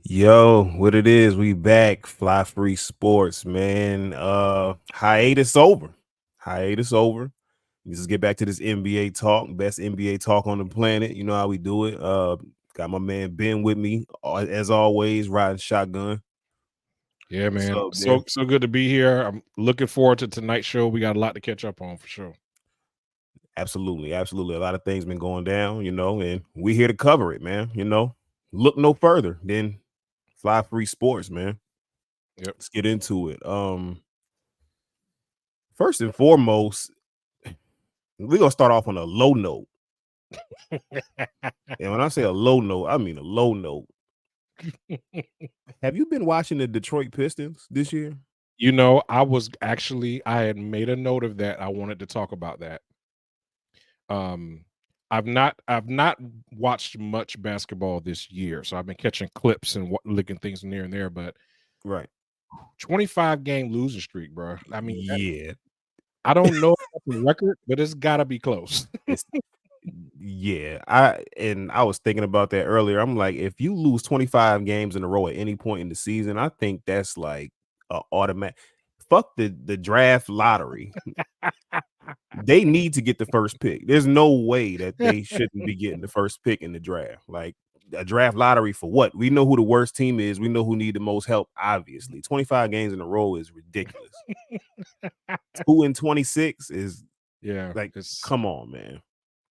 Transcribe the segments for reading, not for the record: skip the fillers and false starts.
Yo, what it is? We back. Fly Free Sports, man. Hiatus over. Hiatus over. We just get back to this NBA talk. Best NBA talk on the planet. You know how we do it. Got my man Ben with me, as always, riding shotgun. Yeah, What's man. up, Ben? So good to be here. I'm looking forward to tonight's show. We got a lot to catch up on for sure. Absolutely, absolutely. A lot of things been going down, and we here to cover it, man. Look no further than Fly Free Sports, man. Yep. Let's get into it. First and foremost, we're gonna start off on a low note. And when I say a low note, I mean a low note. Have you been watching the Detroit Pistons this year? I had made a note of that. I wanted to talk about that. Um I've not watched much basketball this year, so I've been catching clips and looking things near and there, but Right. 25-game losing streak, bro. I mean, Yeah. I don't know about the record, but it's got to be close. It's yeah. I was thinking about that earlier. I'm like, if you lose 25 games in a row at any point in the season, I think that's like a automatic. Fuck the draft lottery. They need to get the first pick. There's no way that they shouldn't be getting the first pick in the draft. Like a draft lottery for what? We know who the worst team is. We know who need the most help. Obviously, 25 games in a row is ridiculous. 2-26 is Yeah, like, it's come on, man.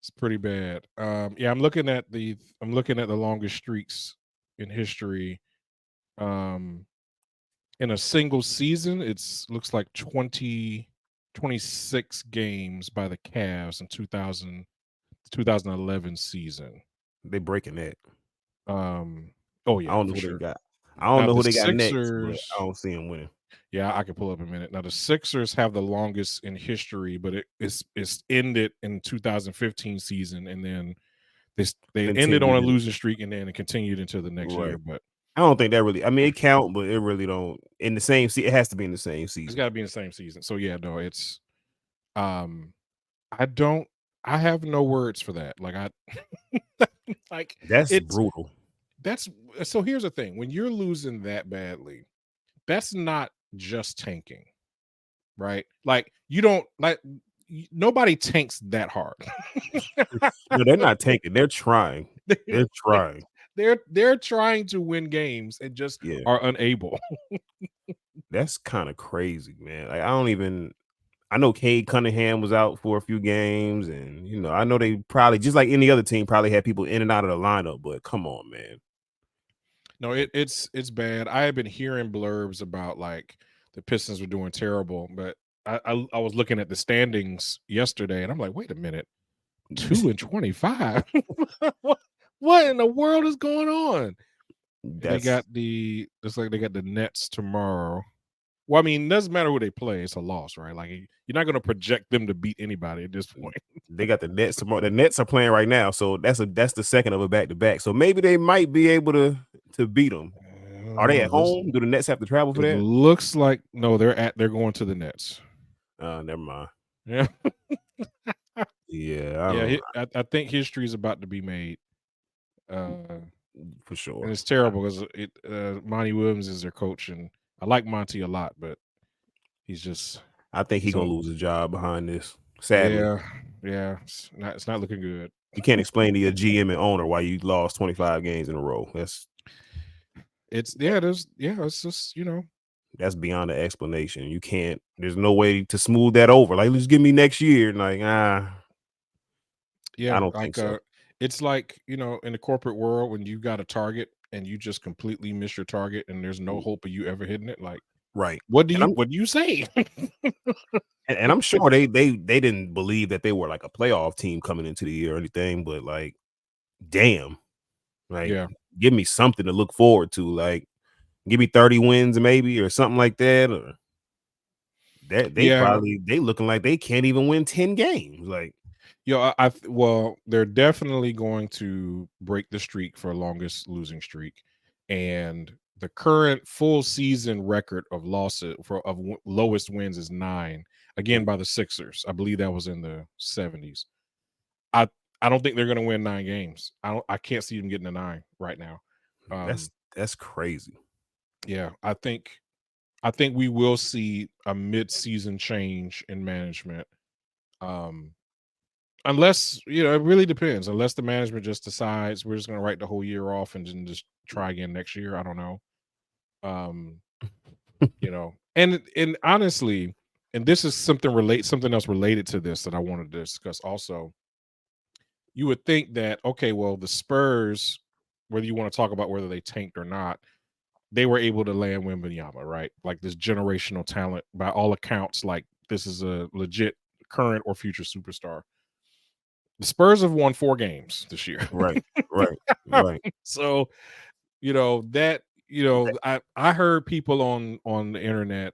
It's pretty bad. Yeah, I'm looking at the longest streaks in history. Um, in a single season, it's looks like 26 games by the Cavs in 2011 season. They breaking that. Um, oh I yeah, don't know for who they sure. got. I don't Now know the who they got next, but I Sixers, don't see them winning. yeah, I can pull up a minute. Now the Sixers have the longest in history, but it's ended in 2015 season, and then they ended on a Continued in losing streak, and then it continued into the next right. year. But I don't think that really. I mean, it count, but it really don't. In the same season, it has to be in the same it's season. got to be in the same season. So yeah, no, it's um, I don't, I have no words for that. Like like That's it's brutal. that's so. Here's the thing: when you're losing that badly, that's not just tanking, right? Like you don't like nobody tanks that hard. No, they're not tanking. They're trying. They're like trying. they're trying to win games and just Yeah, are unable. that's kind of crazy, man. Like I don't even. I know Cade Cunningham was out for a few games, and I know they probably just like any other team probably had people in and out of the lineup. But come on, man. No, it's bad. I have been hearing blurbs about like the Pistons were doing terrible, but I was looking at the standings yesterday, and I'm like, wait a minute, 2-25. what what in the world is going on? And they That's got the it's like they got the Nets tomorrow. Well, I mean, it doesn't matter who they play; it's a loss, right? Like you're not going to project them to beat anybody at this point. they got the Nets tomorrow. The Nets are playing right now, so that's the second of a back to back. So maybe they might be able to beat them. Are they at This home? Do the Nets have to travel for it that? looks like no, they're going to the Nets. Never mind. Yeah. Yeah, I Yeah, don't I think history is about to be made, for and sure. it's terrible because Monty Williams is their coach, and I like Monty a lot, but he's just I think he he's gonna on. lose his job behind this. Sadly, Yeah, yeah, it's not looking good. you can't explain to your GM and owner why you lost 25 games in a row. It's yeah, there's yeah, it's just That's beyond the explanation. You can't. There's no way to smooth that over. Like, just give me next year. And like, I yeah, don't think like so. it's like in the corporate world when you got a target and you just completely miss your target and there's no Mm, hope of you ever hitting it. Like, right. And what do you say? I'm sure they didn't believe that they were like a playoff team coming into the year or anything, but like, damn, like, Yeah, give me something to look forward to. Like, give me 30 wins maybe or something like that. Or that yeah. they looking like they can't even win 10 games. Like, Yeah, well, they're definitely going to break the streak for longest losing streak, and the current full season record of losses lowest wins is 9. Again, by the Sixers. I believe that was in the 70s. I I don't think they're going to win 9 games. I can't see them getting a 9 right now. that's Um, That's crazy. Yeah, I think we will see a mid-season change in management. Um, unless, it really depends. Unless the management just decides we're just gonna write the whole year off and then just try again next year. I don't know. Um, and honestly, and this is something else related to this that I wanted to discuss also. You would think that, okay, well, the Spurs, whether you want to talk about whether they tanked or not, they were able to land Wembanyama, right? Like this generational talent, by all accounts, like this is a legit current or future superstar. The Spurs have won 4 games this year. Right, right, right. So, that, I heard people on the internet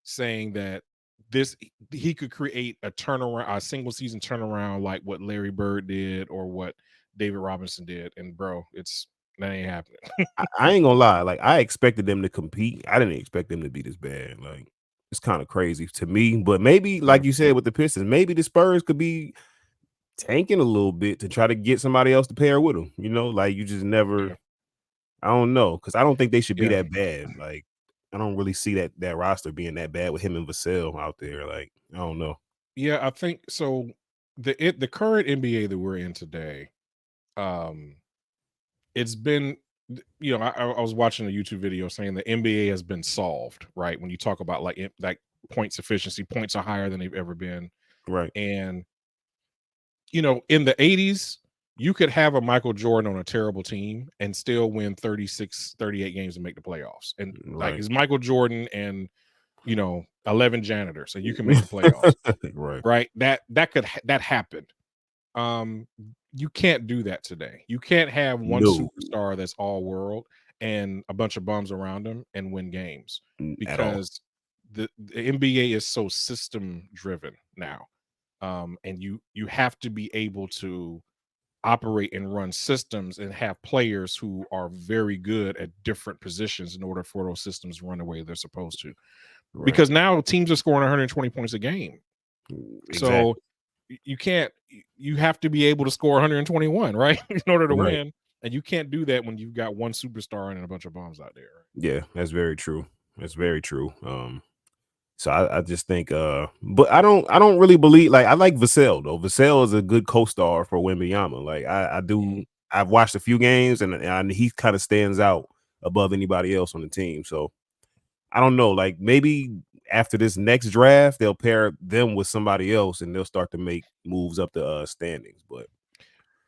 saying that this he could create a turnaround, a single season turnaround like what Larry Bird did or what David Robinson did. And bro, that ain't happening. I ain't gonna lie, like, I expected them to compete. I didn't expect them to be this bad, like, it's kinda crazy to me, but maybe, Yeah. like you said with the Pistons, maybe the Spurs could be tanking a little bit to try to get somebody else to pair with them, like, you just Yeah. never I don't know, because I don't think they should be Yeah. that bad, like, I don't really see that roster being that bad with him and Vassell out there, like, I don't know. Yeah, I think so. The current NBA that we're in today, um, it's been, I was watching a YouTube video saying the NBA has been solved, right? When you talk about like points efficiency, points are higher than they've ever been. Right, And in the 80s, you could have a Michael Jordan on a terrible team and still win 36, 38 games and make the playoffs. And like right. it's Michael Jordan and 11 janitors, and you can make the playoffs, Right. right? That happened. Um, you can't do that today. You can't have one No, superstar that's all world and a bunch of bums around him and win games, at all. because the NBA is so system driven now. And you have to be able to operate and run systems and have players who are very good at different positions in order for those systems to run the way they're supposed to. Right. Because now teams are scoring 120 points a game. So Exactly. you can't, you have to be able to score 121, right? In order to Right. win. And you can't do that when you've got one superstar and a bunch of bombs out there. Yeah, that's very true. That's very true. So I just think, but I don't really believe like I like Vassell though. Vassell is a good co-star for Wembanyama. Like I Mhm. do. I've watched a few games and he kind of stands out above anybody else on the team. So I don't know. Like maybe after this next draft, they'll pair them with somebody else and they'll start to make moves up the standings. But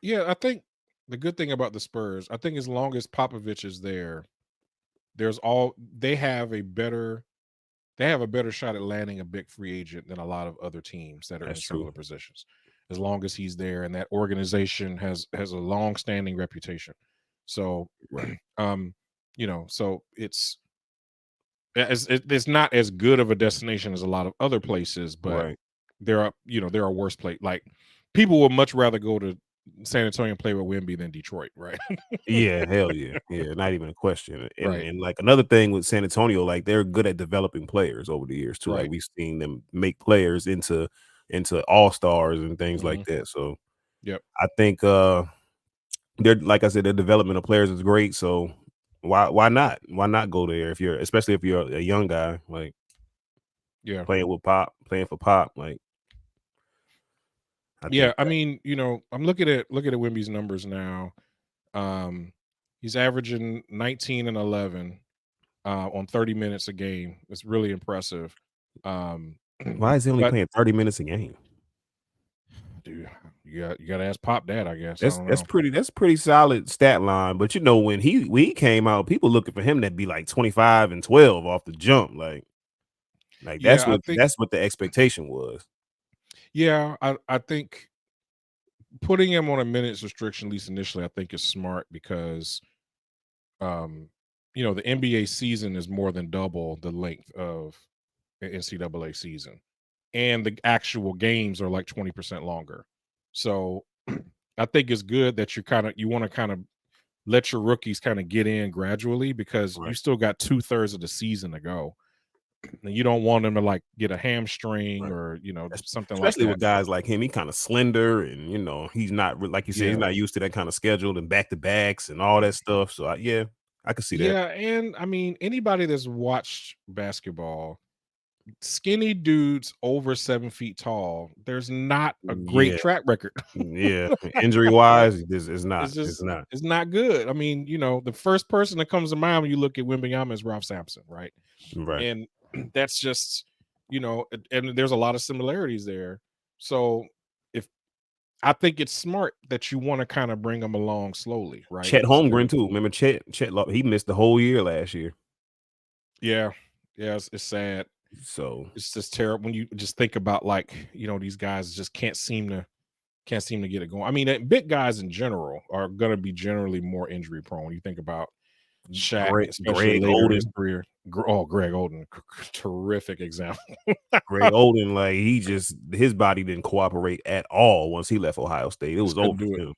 Yeah, I think the good thing about the Spurs, I think as long as Popovich is there, there's all they have a better shot at landing a big free agent than a lot of other teams that are in that's true. similar positions. As long as he's there and that organization has a long-standing reputation. So Right. um so it's not as good of a destination as a lot of other places, but Right. there are worse place, like people would much rather go to San Antonio and play with Wemby than Detroit, right? Yeah, hell yeah. Yeah, not even a question. And Right, and like another thing with San Antonio, like they're good at developing players over the years too. Like right. we've seen them make players into all-stars and things like Hmm. that. So Yep. I think they're like I said, their development of players is great. So why not? Why not go there if you're especially if you're a young guy, like Yeah. playing for Pop, like I Yeah, think I mean, I'm looking at Wimby's numbers now. Um, he's averaging 19 and 11 on 30 minutes a game. It's really impressive. Um, why is he only but playing 30 minutes a game? dude, you got to ask Pop that, I guess. I That's don't that's know. pretty that's pretty solid stat line. But when he came out, people looking for him to be like 25 and 12 off the jump. Like that's Yeah, I what think. that's what the expectation was. Yeah, I think putting him on a minutes restriction, at least initially, I think is smart because um, the NBA season is more than double the length of the NCAA season, and the actual games are like 20% longer. So I think it's good that you want to kind of let your rookies kind of get in gradually, because you Right. still got 2/3 of the season to go, and you don't want them to like get a hamstring Right. or something like Especially that. with guys like him, he kind of slender, and he's not like you said, he's Yeah. not used to that kind of schedule and back to backs and all that stuff. So yeah, I could see that. Yeah, and I mean, anybody that's watched basketball, skinny dudes over 7 feet tall, there's not a great Yeah, track record. yeah. Injury wise, this is not. It's It's just not it's not good. I mean, the first person that comes to mind when you look at Wembanyama is Ralph Sampson, right? right. And that's just, and there's a lot of similarities there. So if I think it's smart that you want to kind of bring them along slowly, right? Chet So they're Holmgren too. Remember Chet? He missed the whole year last year. yeah, yeah, it's sad. So It's just terrible when you just think about like these guys just can't seem to get it going. I mean, big guys in general are going to be generally more injury prone. You think about Shaq, especially Greg later in his Oden, career. Oh, Greg Oden, terrific example. Greg Oden, like his body didn't cooperate at all once he left Ohio State. It Just was over couldn't do for it. him.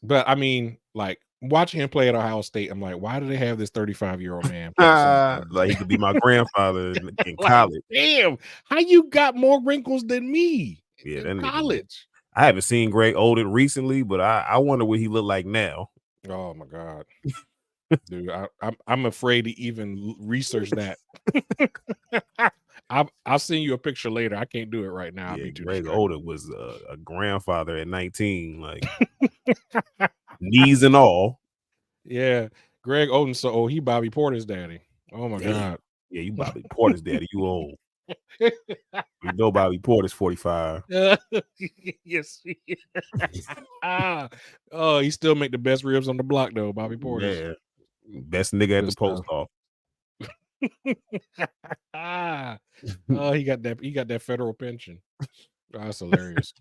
But I mean, like watching him play at Ohio State, I'm like, why do they have this 35-year-old man playing center for them? Like he could be my grandfather in Like, college. damn, how you got more wrinkles than me Yeah, in that nigga. college? I haven't seen Greg Oden recently, but I wonder what he look like now. Oh my god, dude, I'm afraid to even research that. I'll send you a picture later. I can't do it right now. I'll Yeah, be too Greg distracted. Oden was a grandfather at 19, like knees and all. Yeah, Greg Oden so old. He Bobby Porter's daddy. Oh my Damn. god. Yeah, you Bobby Porter's daddy. You old. You know Bobby Porter's 45. Yes. Ah. Oh, he still make the best ribs on the block though. Bobby Porter's Man, best nigga at good the post stuff. office. Ah. Oh, he got that. He got that federal pension. Oh, that's hilarious.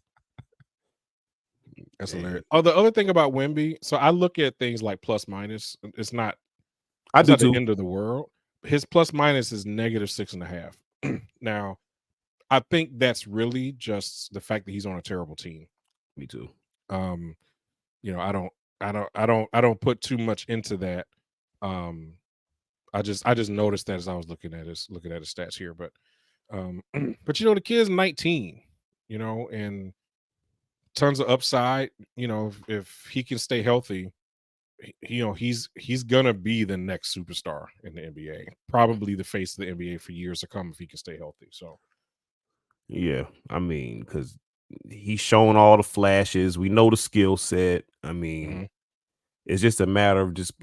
That's Man, hilarious. Oh, the other thing about Wemby, so I look at things like plus minus. I It's do not the too. end of the world. His plus minus is -6.5. Now, I think that's really just the fact that he's on a terrible team. Me too. Um, I don't put too much into that. Um, I just noticed that as I was looking at his stats here, but but the kid's 19, and tons of upside. If he can stay healthy, he's gonna be the next superstar in the NBA. Probably the face of the NBA for years to come if he can stay healthy. So Yeah, I mean, because he's shown all the flashes. We know the skill set. I mean, mhm, it's just a matter of just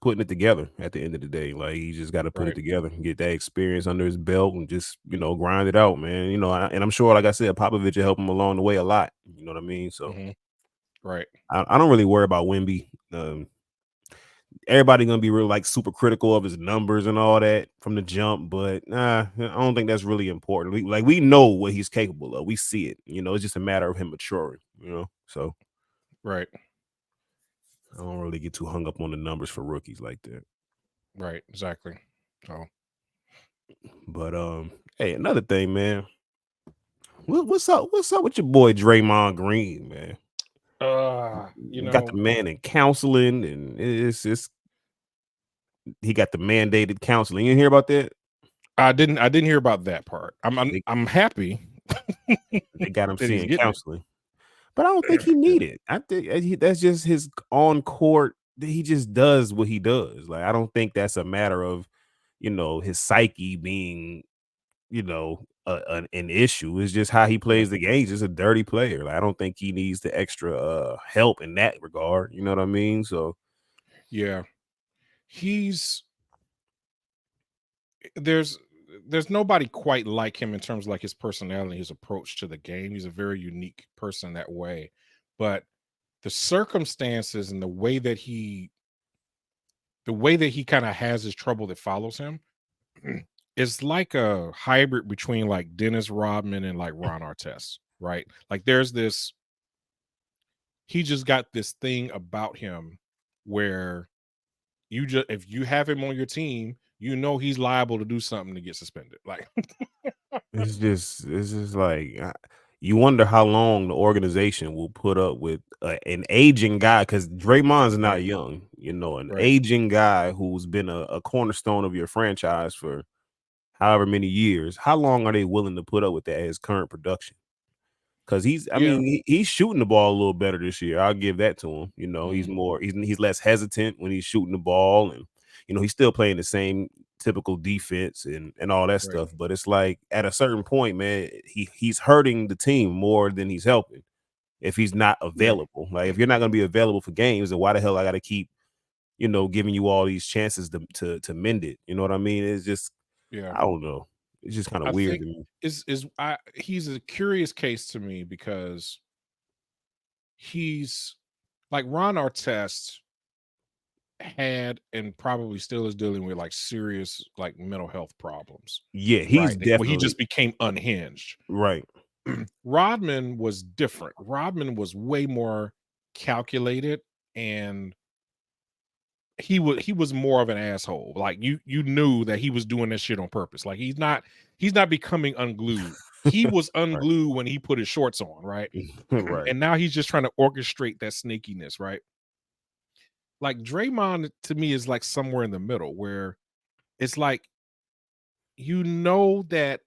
putting it together at the end of the day. Like he just got to put it right, together and get that experience under his belt and just grind it out, man. And I'm sure, like I said, Popovich will help him along the way a lot. You know what I mean? So mhm, right, I don't really worry about Wimby. Everybody gonna be real like super critical of his numbers and all that from the jump, but nah, I don't think that's really important. We know what he's capable of. We see it. It's just a matter of him maturing. So right, I don't really get too hung up on the numbers for rookies like that. right, exactly. So But hey, another thing, man. What's up? What's up with your boy Draymond Green, man? uh you We got know the man in counseling, and it's he got the mandated counseling. You didn't hear about that? I didn't hear about that part. I'm I'm, They I'm happy they got him that he's seeing getting it. counseling. But I don't think he Yeah, need it. I think that's just his on court. He just does what he does. Like I don't think that's a matter of his psyche being an issue. It's just how he yeah, plays the game. He's just a dirty player. Like I don't think he needs the extra help in that regard. You know what I mean? So yeah. He's there's there's nobody quite like him in terms of like his personality, his approach to the game. He's a very unique person that way. But the circumstances and the way that he kind of has his trouble that follows him is like a hybrid between like Dennis Rodman and like Ron Artest, right? Like he just got this thing about him where if you have him on your team, he's liable to do something to get suspended. Like it's just like you wonder how long the organization will put up with an aging guy because Draymond's right, not young. An right. aging guy who's been a cornerstone of your franchise for however many years. How long are they willing to put up with that at his current production? Because I Yeah. mean, he's shooting the ball a little better this year. I'll give that to him. He's Mhm. more, he's less hesitant when he's shooting the ball, and he's still playing the same typical defense and all that Right. stuff. But it's like at a certain point, man, he's hurting the team more than he's helping if he's not Yeah. available. Like if you're not going to be available for games, then why the hell I got to keep giving you all these chances to mend it? You know what I mean? It's just Yeah. I don't know. It's just kind of I weird think to me. he's a curious case to me because he's like Ron Artest had and probably still is dealing with like serious like mental health problems, Yeah, he's right? Where he definitely just became unhinged. right. Rodman was different. Rodman was way more calculated, and he was more of an asshole. Like you knew that he was doing this shit on purpose. Like he's not becoming unglued. He was Right. unglued when he put his shorts on, right? Right. And now he's just trying to orchestrate that sneakiness, right? Like Draymond to me is like somewhere in the middle where it's like that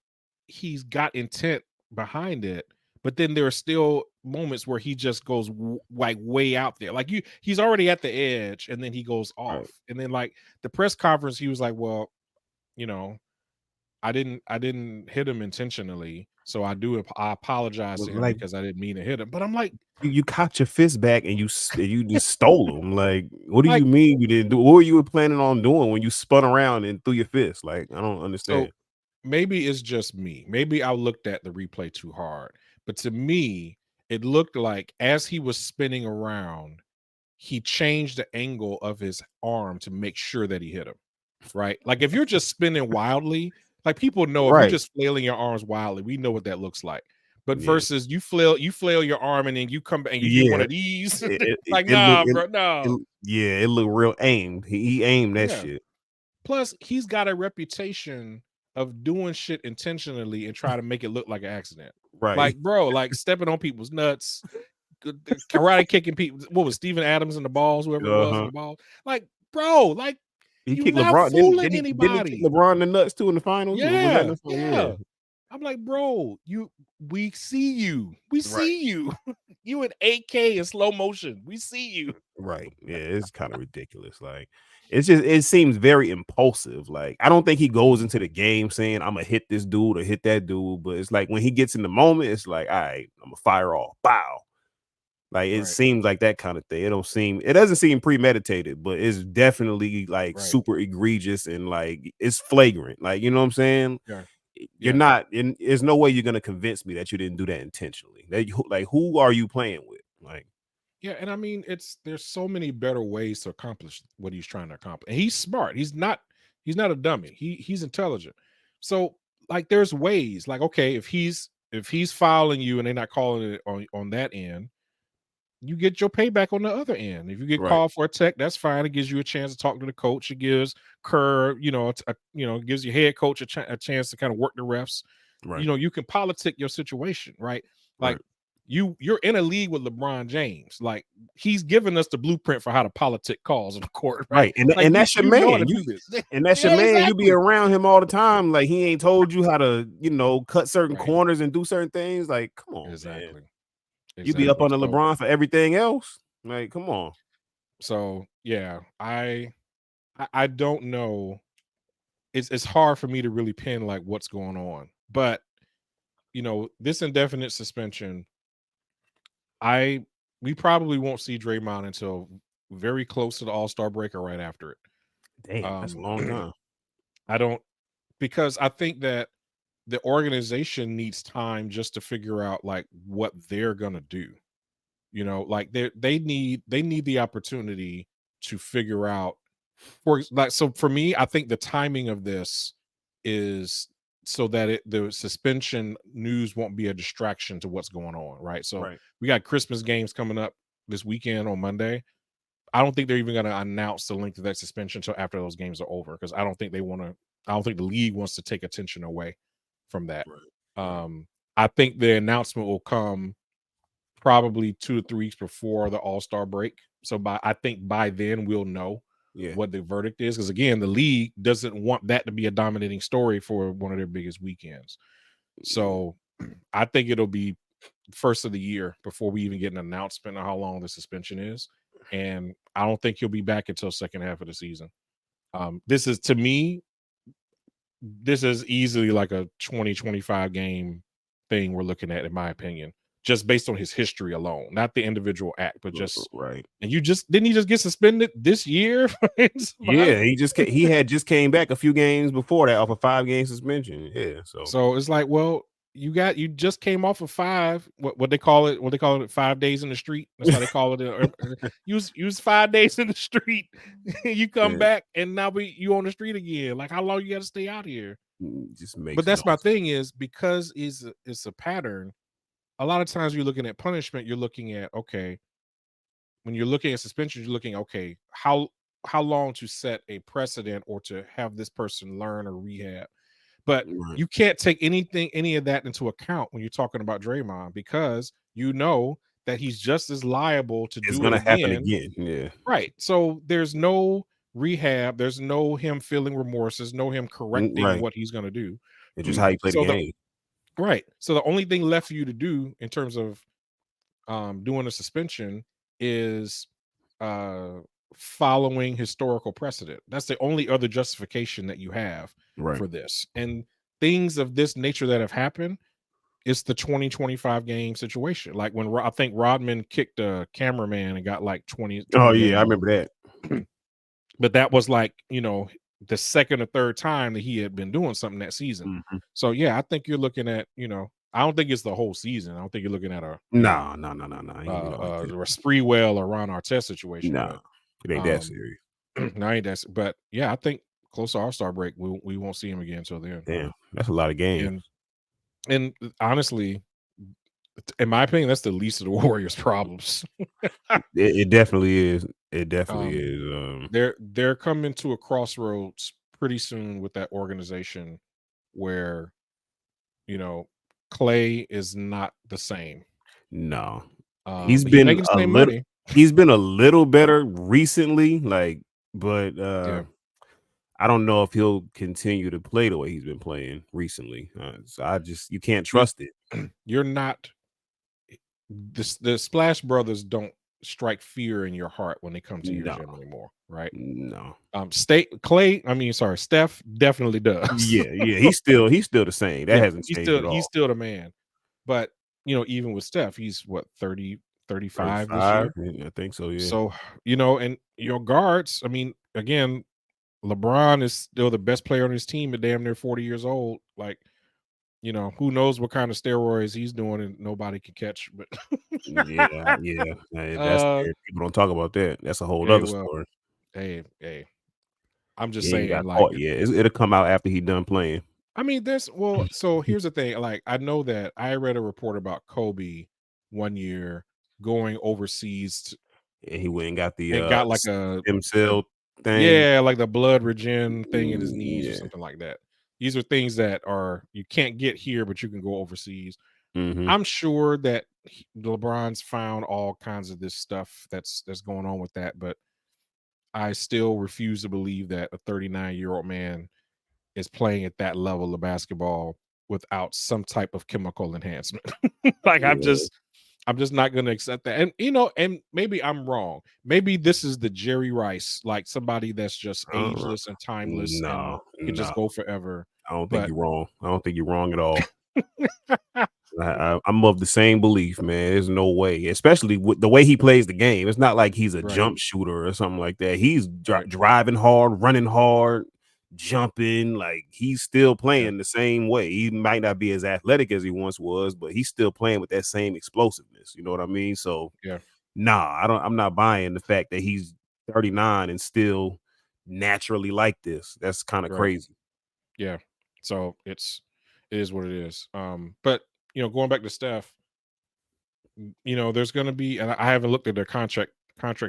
he's got intent behind it, but then there are still moments where he just goes like way out there. Like he's already at the edge and then he goes Right. off. And then like the press conference, he was like, well, you know, I didn't hit him intentionally. So I apologize to him Like because I didn't mean to hit him. But I'm you cocked your fist back and you just stole them. Like, what do you like, mean you didn't do? What were you planning on doing when you spun around and threw your fist? Like, I don't so understand. maybe it's just me. Maybe I looked at the replay too hard. But to me, it looked like as he was spinning around, he changed the angle of his arm to make sure that he hit him. Right? Like if you're just spinning wildly, like people know if you're Right. just flailing your arms wildly, we know what that looks like. But Yeah. versus you flail your arm and then you come back and you do one Yeah. of these. Like, It look nah, bro, no. yeah, it looked real aimed. He aimed that Yeah. shit. Plus, he's got a reputation of doing shit intentionally and try to make it look like an accident. Right. Like, bro, like stepping on people's nuts, karate kicking people. What was Steven Adams in the balls, whoever it was in Uh-huh. the balls? Like, bro, like He you're kicked not LeBron. fooling Didn't he kick anybody. LeBron in the nuts too in the finals? Was that in Yeah, the final? Yeah. yeah. I'm like, bro, we see you. We Right. see you. You in 8K in slow motion. We see you. Right. Yeah, it's kind of ridiculous. Like, it seems very impulsive. Like, I don't think he goes into the game saying I'm gonna hit this dude or hit that dude, but it's like when he gets in the moment, it's like, all right, I'm gonna fire off. Bow. Like it Right, seems like that kind of thing. It doesn't seem premeditated, but it's definitely like right. super egregious and like it's flagrant. Like, you know what I'm saying? Yeah, You're yeah. not in there's no way you're gonna convince me that you didn't do that intentionally. Like who are you playing with? Like, Yeah, and I mean, there's so many better ways to accomplish what he's trying to accomplish. And he's smart. He's not a dummy. He's intelligent. So like there's ways. Like okay, if he's fouling you and they're not calling it on that end, you get your payback on the other end. If you get right, called for a tech, that's fine. It gives you a chance to talk to the coach. It gives Kerr, gives your head coach a chance to kind of work the refs. right, You can politic your situation, right? Like right. you're in a league with LeBron James. Like he's given us the blueprint for how to politic calls on the court, right? Right, and Like that's your you know how to man. do this. That's your Yeah, man. You be exactly. around him all the time. Like he ain't told you how to, cut certain Right. corners and do certain things. Like, come on, man. Exactly. You be up Exactly. on the LeBron for everything else. Like, come on. So yeah, I don't know. It's hard for me to really pin like what's going on. But this indefinite suspension, I we probably won't see Draymond until very close to the All-Star break or right after it. Damn, that's a Um long time. I don't because I think that the organization needs time just to figure out like what they're gonna do. Like they need the opportunity to figure out so for me, I think the timing of this is so that the suspension news won't be a distraction to what's going on, right? So Right, we got Christmas games coming up this weekend on Monday. I don't think they're even going to announce the length of that suspension until after those games are over because I don't think they want to. I don't think the league wants to take attention away from that. right, right. Um, I think the announcement will come probably 2 to 3 weeks before the All-Star break. So I think by then we'll know Yeah. what the verdict is because again, the league doesn't want that to be a dominating story for one of their biggest weekends. Yeah. So I think it'll be first of the year before we even get an announcement of how long the suspension is, and I don't think he'll be back until second half of the season. This is, to me, this is easily like a 20-25 game thing we're looking at, in my opinion, just based on his history alone, not the individual act, but just. Right. And you just didn't he just get suspended this year? Yeah, he had just came back a few games before that off a 5-game suspension. Yeah, so So it's like, well, you just came off of five. What they call it 5 days in the street. That's how they call it. Use 5 days in the street. You come yeah, back and now you on the street again. Like, how long you got to stay out here? just But makes no that's my sense. thing, is because it's a pattern. A lot of times you're looking at punishment. You're looking at, okay, when you're looking at suspension, you're looking, okay, how long to set a precedent or to have this person learn or rehab. But Right. you can't take any of that into account when you're talking about Draymond, because you know that he's just as liable to It's do it gonna happen again. again. Yeah. Right. So there's no rehab, there's no him feeling remorse, there's no him correcting Right. what he's going to do. It's just how you play the So the game. right. So the only thing left for you to do in terms of doing a suspension is uh, following historical precedent. That's the only other justification that you have Right. for this. And things of this nature that have happened, it's the 20-25 game situation. Like when I think Rodman kicked a cameraman and got like 20 Oh 20 yeah, I games. remember that. But that was like, the second or third time that he had been doing something that season. Mhm. So yeah, I think you're looking at, I don't think it's the whole season. I don't think you're looking at a, No, no, no, no, no. Ain't gonna be no like that. a Spreewell or Ron Artest situation, Nah, but it ain't that um, serious. no, ain't that. But yeah, I think close to All-Star break, we won't see him again until then. Damn, that's a lot of games. And honestly, in my opinion, that's the least of the Warriors' problems. It definitely is. It definitely um, is. they're coming to a crossroads pretty soon with that organization where you know Clay is not the same. No, he's He's been making the a same little. money. He's been a little better recently, like, but Yeah, I don't know if he'll continue to play the way he's been playing recently. So you can't you trust it. you're not the Splash Brothers don't strike fear in your heart when they come to your No, gym anymore, right? no. Steph definitely does. Yeah, yeah. He's still the same. That Yeah, hasn't he's changed still at he's all. still the man. But even with Steph, he's what, 30, 35 this 35. year. Yeah, I think so. Yeah. So, and your guards, I mean, again, LeBron is still the best player on his team at damn near 40 years old. Like, who knows what kind of steroids he's doing and nobody can catch. But Yeah, yeah. That's uh people don't talk about that. That's a whole hey, other well, story. hey, I'm just He ain't saying, got like, caught yet. It'll come out after he done playing, I mean, so here's the thing. Like, I know that I read a report about Kobe one year going overseas and he went and got the and got like a stem cell thing. yeah, like the blood regen thing in his knees or Yeah. something like that. These are things that are you can't get here, but you can go overseas. Mhm. I'm sure that LeBron's found all kinds of this stuff that's going on with that, but I still refuse to believe that a 39-year-old man is playing at that level of basketball without some type of chemical enhancement. Like, Yeah. I'm just not going to accept that. And and maybe I'm wrong. Maybe this is the Jerry Rice, like somebody that's just Uh, ageless and timeless and no, can just no. go forever. I don't think But you're wrong. I don't think you're wrong at all. I'm of the same belief, man. There's no way, especially with the way he plays the game. It's not like he's a right, jump shooter or something like that. He's right, driving hard, running hard, jumping. Like he's still yeah, playing the same way. He might not be as athletic as he once was, but he's still playing with that same explosiveness. You know what I mean? So, yeah, nah, I don't. I'm not buying the fact that he's 39 and still naturally like this. That's kind of right, crazy. yeah. So it is what it is. But going back to Steph, there's going to be, and I haven't looked at their contract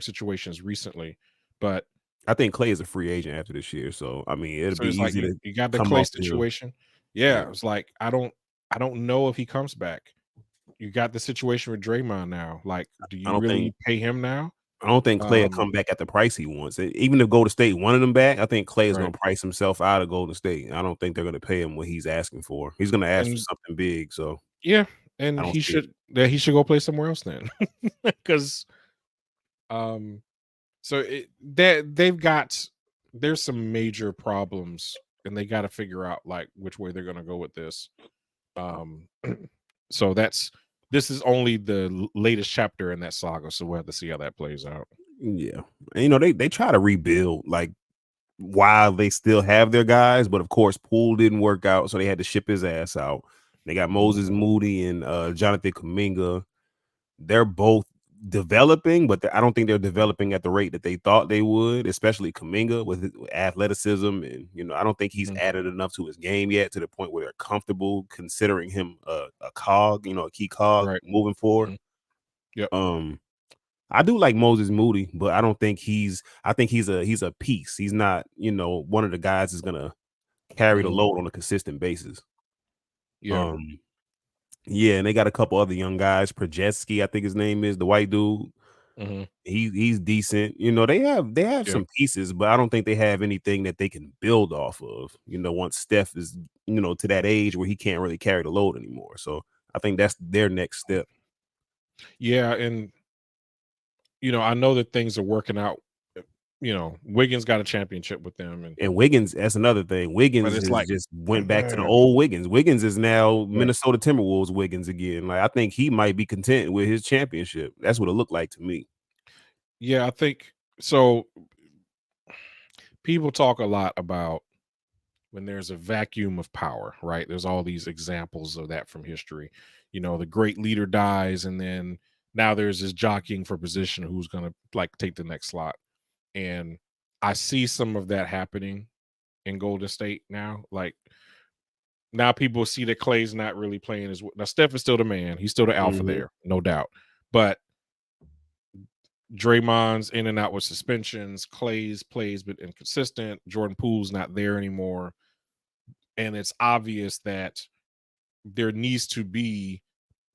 situations recently, but I think Clay is a free agent after this year, so I mean, it'll so be it's like easy you to you got the come Clay off the hill. situation. Yeah. Yeah, it's like I don't know if he comes back. You got the situation with Draymond now. Like, do I you don't think really pay him now? I don't think Clay will Um, come back at the price he wants. Even if Golden State wanted him back, I think Clay is right. going to price himself out of Golden State. I don't think they're going to pay him what he's asking for. He's going to ask for And something big. So yeah, I And don't see it. he should go play somewhere else then. Because um so that there's some major problems, and they got to figure out like which way they're going to go with this. Um so this is only the latest chapter in that saga, so we'll have to see how that plays out. Yeah, and, they try to rebuild like while they still have their guys, but of course, Poole didn't work out, so they had to ship his ass out. They got Mhm. Moses Moody and Jonathan Kuminga. They're both developing, but I don't think they're developing at the rate that they thought they would, especially Kuminga with his athleticism. And, I don't think he's Mhm. added enough to his game yet to the point where they're comfortable considering him a cog, a key cog Right. moving forward. Mhm. Yep. Um, I do like Moses Moody, but I don't think I think he's a piece. He's not, one of the guys that's gonna carry the Mhm. load on a consistent basis. Yeah. Um, yeah, and they got a couple other young guys. Projeski, I think his name is the white dude. Mhm. He's decent. They have Yep. some pieces, but I don't think they have anything that they can build off of. Once Steph is, to that age where he can't really carry the load anymore. So I think that's their next step. Yeah, and I know that things are working out. Wiggins got a championship with them, and And Wiggins, that's another thing. but Wiggins it's has like, just went back to the man, old Wiggins. Wiggins is now right. Minnesota Timberwolves Wiggins again. Like I think he might be content with his championship. That's what it looked like to me. Yeah, I think so. People talk a lot about when there's a vacuum of power, right? There's all these examples of that from history. The great leader dies, and then now there's this jockeying for position who's going to like take the next slot. And I see some of that happening in Golden State now. Like now people see that Clay's not really playing as well. Now Steph is still the man. He's still the alpha Mhm. there, no doubt. But Draymond's in and out with suspensions. Clay's plays been inconsistent. Jordan Poole's not there anymore. And it's obvious that there needs to be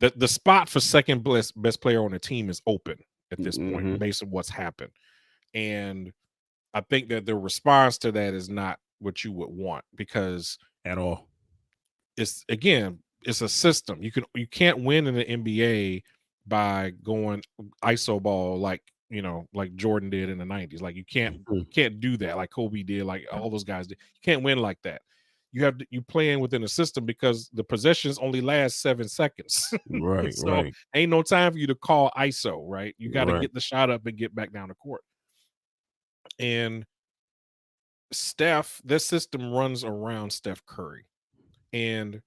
the spot for second best player on the team is open at this point Mhm. based on what's happened. And I think that the response to that is not what you would want, because At all. it's a system. You can't win in the NBA by going ISO ball like Jordan did in the 90s. Like Mhm. you can't do that like Kobe did, like all those guys did. You can't win like that. You playing within a system because the possessions only last 7 seconds. Right, So right, ain't no time for you to call ISO, right? You got to right. get the shot up and get back down the court. And this system runs around Steph Curry. And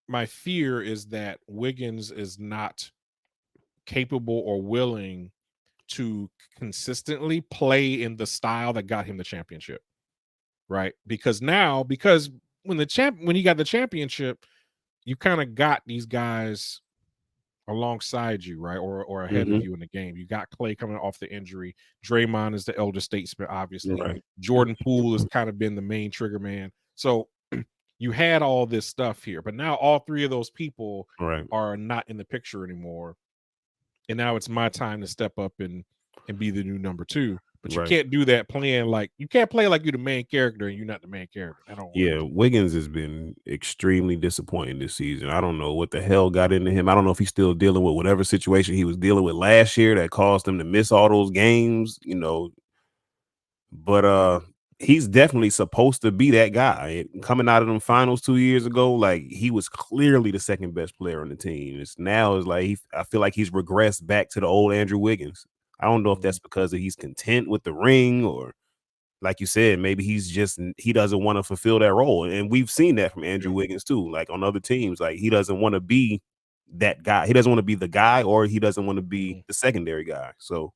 my fear is that Wiggins is not capable or willing to consistently play in the style that got him the championship, right? Because when he got the championship, you kind of got these guys alongside you, right? Or ahead of Mhm. you in the game. You got Clay coming off the injury. Draymond is the elder statesman, obviously. Right, Jordan Poole has kind of been the main trigger man. So you had all this stuff here, but now all three of those people right, are not in the picture anymore. And now it's my time to step up and be the new number two. But you right. can't do that playing like you can't play like you're the main character and you're not the main character. That don't work. Yeah, Wiggins has been extremely disappointing this season. I don't know what the hell got into him. I don't know if he's still dealing with whatever situation he was dealing with last year that caused him to miss all those games. But Yeah. he's definitely supposed to be that guy. Coming out of them finals 2 years ago, like he was clearly the second best player on the team. It's like I feel like he's regressed back to the old Andrew Wiggins. I don't know if Mhm. that's because he's content with the ring, or like you said, maybe he doesn't want to fulfill that role. And we've seen that from Andrew Yeah. Wiggins too, like on other teams. Like he doesn't want to be that guy. He doesn't want to be the guy, or he doesn't want to be Mhm. the secondary guy. So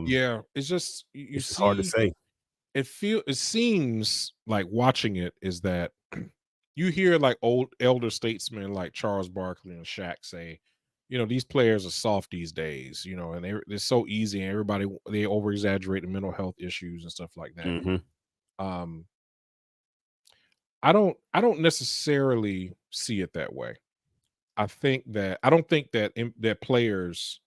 Yeah. It's just you it's just hard to see say. it seems like watching it is that you hear like old elder statesmen like Charles Barkley and Shaq say, these players are soft these days, and they're so easy, and everybody they over exaggerate the mental health issues and stuff like that. Hmm. Um, I don't necessarily see it that way. I don't think that that players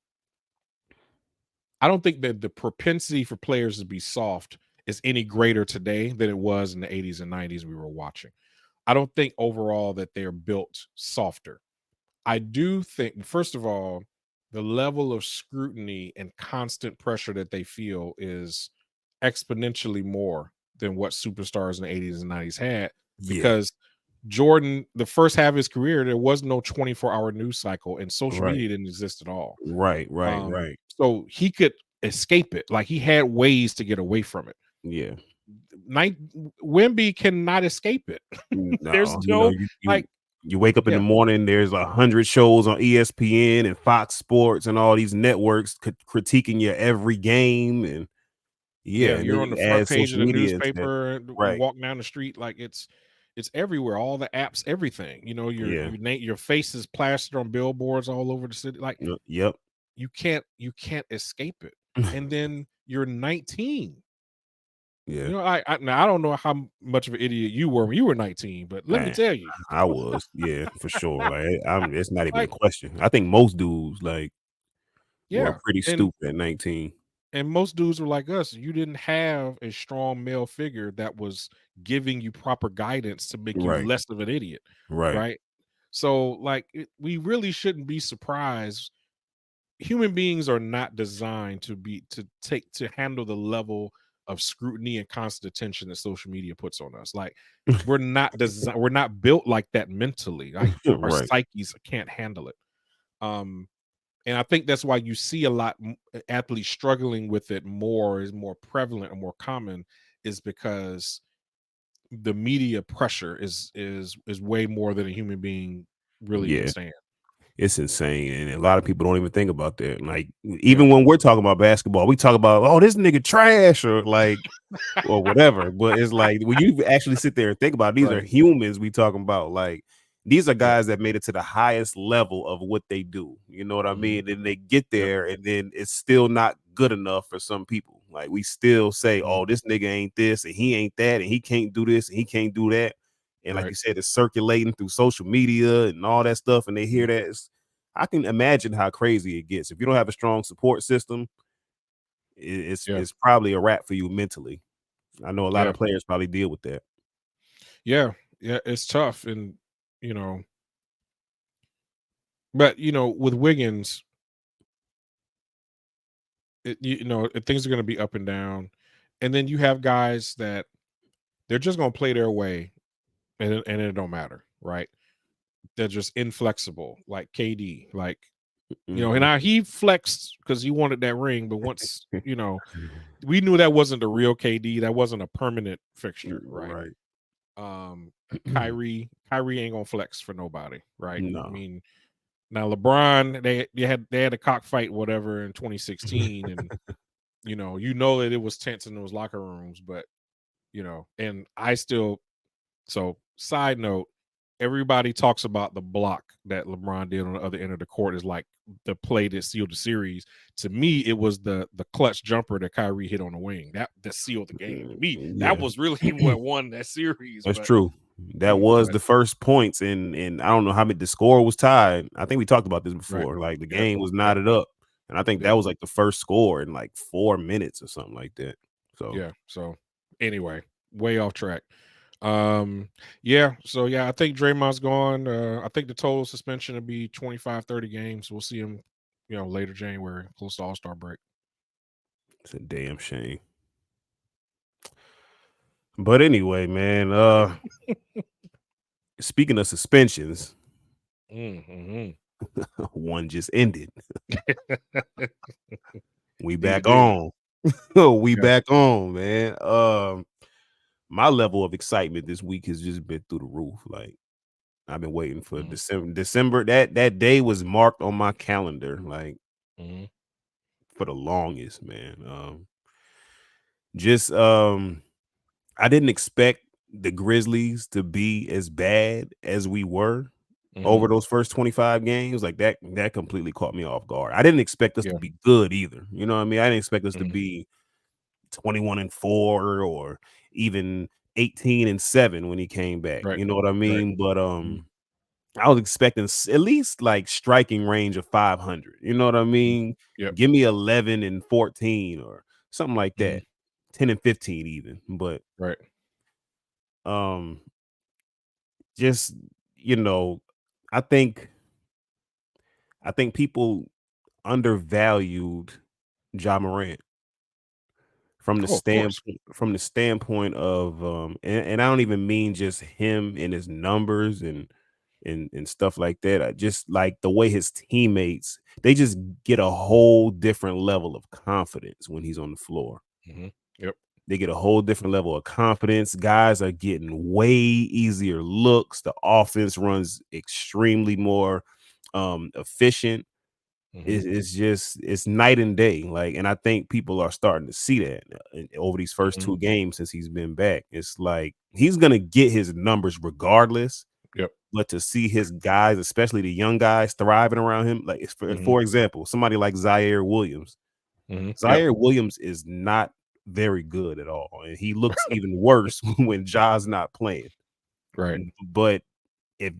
I don't think that the propensity for players to be soft is any greater today than it was in the 80s and 90s we were watching. I don't think overall that they're built softer. I do think, first of all, the level of scrutiny and constant pressure that they feel is exponentially more than what superstars in the 80s and 90s had, Yeah. because Jordan, the first half of his career, there was no 24-hour news cycle and social Right. media didn't exist at all. Right. Right. Right. So he could escape it. Like, he had ways to get away from it. Yeah. Night Wimby cannot escape it. There's No, no, you like, you wake up in the yeah, morning, there's 100 shows on ESPN and Fox Sports and all these networks critiquing your every game, and yeah, yeah, and then you're on the you front add page of social the media into that. newspaper, you Right. walk down the street, like, it's everywhere, all the apps, everything. Yeah. Your face is plastered on billboards all over the city. Like, Yep. you can't escape it. And then you're 19. Yeah. Now, I don't know how much of an idiot you were when you were 19, but let me Man, tell you, I was, yeah, for sure. Like, it's not even a like, question. I think most dudes like were yeah, pretty and stupid at 19. most dudes were like us. You didn't have a strong male figure that was giving you proper guidance to make you Right. less of an idiot, Right. right? So, like, we really shouldn't be surprised. Human beings are not designed to handle the level of scrutiny and constant attention that social media puts on us. Like, we're not built like that mentally. Like, our Right. psyches can't handle it. Um, and I think that's why you see a lot athletes struggling with it more, is more prevalent and more common, is because the media pressure is way more than a human being really can Yeah. stand. It's insane, and a lot of people don't even think about that. Like, Yeah. even when we're talking about basketball, we talk about, "Oh, this nigga trash," or like, or whatever. But it's like when you actually sit there and think about it, these are Right. humans we talking about. Like, these are Yep. guys that made it to the highest level of what they do. You know what I Mhm. mean? And they get Yep. there, and then it's still not good enough for some people. Like, we still say, Mhm. "Oh, this nigga ain't this, and he ain't that, and he can't do this, and he can't do that." And like Right. you said, it's circulating through social media and all that stuff, and they hear Mhm. that. I can imagine how crazy it gets. If you don't have a strong support system, Yeah. it's probably a wrap for you mentally. I know a lot Yeah. of players probably deal with that. Yeah. Yeah. It's tough. And, but, with Wiggins, things are going to be up and down. And then you have guys that they're just going to play their way, and it don't matter. Right. They're just inflexible, like KD. Like, and Mhm. now he flexed because he wanted that ring. But once, we knew that wasn't the real KD. That wasn't a permanent fixture. Right. Right. Um, Kyrie ain't gonna flex for nobody. Right. I No. mean, now LeBron, they had a cockfight, whatever, in 2016, and that it was tense in those locker rooms, but and I still. So, side note, everybody talks about the block that LeBron did on the other end of the court is like the play that sealed the series. To me, it was the clutch jumper that Kyrie hit on the wing that sealed the game. To me, that Yeah. was really what won that series. That's But true. That was but the first points, and I don't know how many the score was tied. I think we talked about this right, before. Like, the yep, game was yep, knotted up, and I think that yep, was like the first score in like 4 minutes or something like that. So yeah. So anyway, way off track. Yeah. So yeah, I think Draymond's gone. I think the total suspension will be 25, 30 games. We'll see him, later January, close to All-Star break. it's a damn shame. But anyway, man, speaking of suspensions, Mm-hmm. one just ended. We Indeed, it back did. on. We Yeah. back on, man. My level of excitement this week has just been through the roof. Like, I've been waiting for Mhm, December. That day was marked on my calendar, like, mhm, for the longest, man. Just I didn't expect the Grizzlies to be as bad as we were over mhm. those first 25 games. Like, that completely caught me off guard. I didn't expect us to Yeah. be good either. You know what I mean? I didn't expect us to Mhm. be 21-4 or even 18-7 when he came back. Right. You know what I Right. mean? But Mhm, I was expecting at least like striking range of 500. You know what I mhm. mean? Yep. Give me 11-14 or something like Mhm. that. 10-15 even. But Right. um just, you know, I think I think people undervalued Ja Morant Oh, of course. from the standpoint of and I don't even mean just him and his numbers and stuff like that. I just like the way his teammates, they just get a whole different level of confidence when he's on the floor. Hmm. Yep. They get a whole different level of confidence. Guys are getting way easier looks. The offense runs extremely more efficient. Hmm. It's just it's night and day. Like, and I think people are starting to see that over these first Hmm. 2 games since he's been back. It's like he's gonna get his numbers regardless. Yep. But to see his guys, especially the young guys, thriving around him, like Hmm. for example, somebody like Zaire Williams. Hmm. Yep. Zaire Williams is not very good at all, and he looks even worse when Ja's not playing. Right. But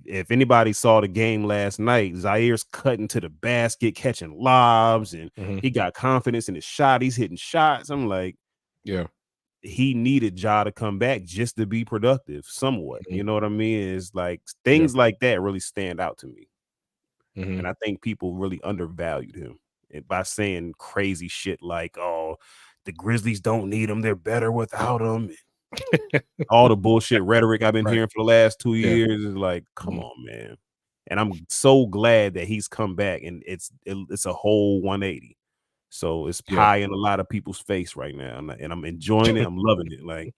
if anybody saw the game last night, Zaire's cutting to the basket, catching lobs, and Hmm. he got confidence in his shot. He's hitting shots. I'm like, Yeah. he needed Ja to come back just to be productive somewhat. Hmm. You know what I mean? It's like Yeah. things like that really stand out to me. Hmm. And I think people really undervalued him by saying crazy shit like, "Oh, the Grizzlies don't need him; they're better without him." All the bullshit rhetoric I've been Right. hearing for the last 2 Yeah. years is like, come Mhm. on, man. And I'm so glad that he's come back, and it's a whole 180. So it's Yeah. pie in a lot of people's face right now, and I'm enjoying it. I'm loving it. Like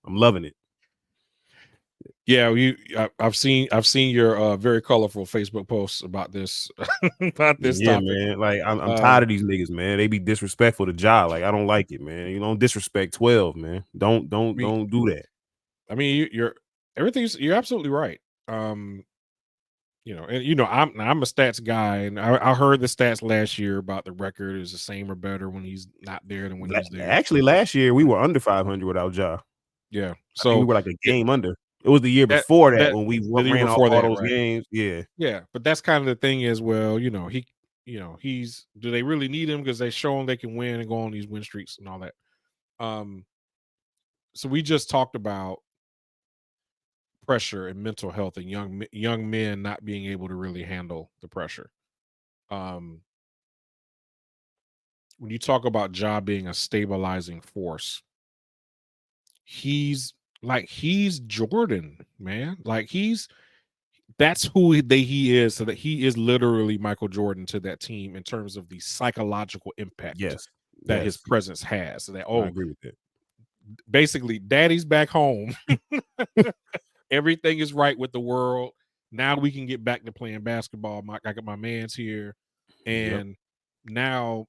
I'm loving it. Yeah, I've seen your very colorful Facebook posts about this about this Yeah, topic. man. Like I'm tired Um, of these niggas, man. They be disrespectful to Ja. Like I don't like it, man. You don't disrespect 12, man. Don't I don't mean, don't do that. I mean, you're absolutely right. Um, and I'm a stats guy, and I heard the stats last year about the record is the same or better when he's not there than when he's there. Actually, last year we were under 500 without Ja. Yeah, I think we so were like a it, game under. It was the year that before that that when we the year ran before all that, those right? games. Yeah. Yeah, but that's kind of the thing is, well, he's do they really need him because they show him they can win and go on these win streaks and all that. Um, so we just talked about pressure and mental health and young men not being able to really handle the pressure. Um, when you talk about Ja being a stabilizing force, he's he's Jordan, man. Like that's who he is. So that he is literally Michael Jordan to that team in terms of the psychological impact Yes. that his Yes. presence has. So that I agree with that. basically daddy's back home. Everything is right with the world. Now we can get back to playing basketball. I got my man's here, Yep. and now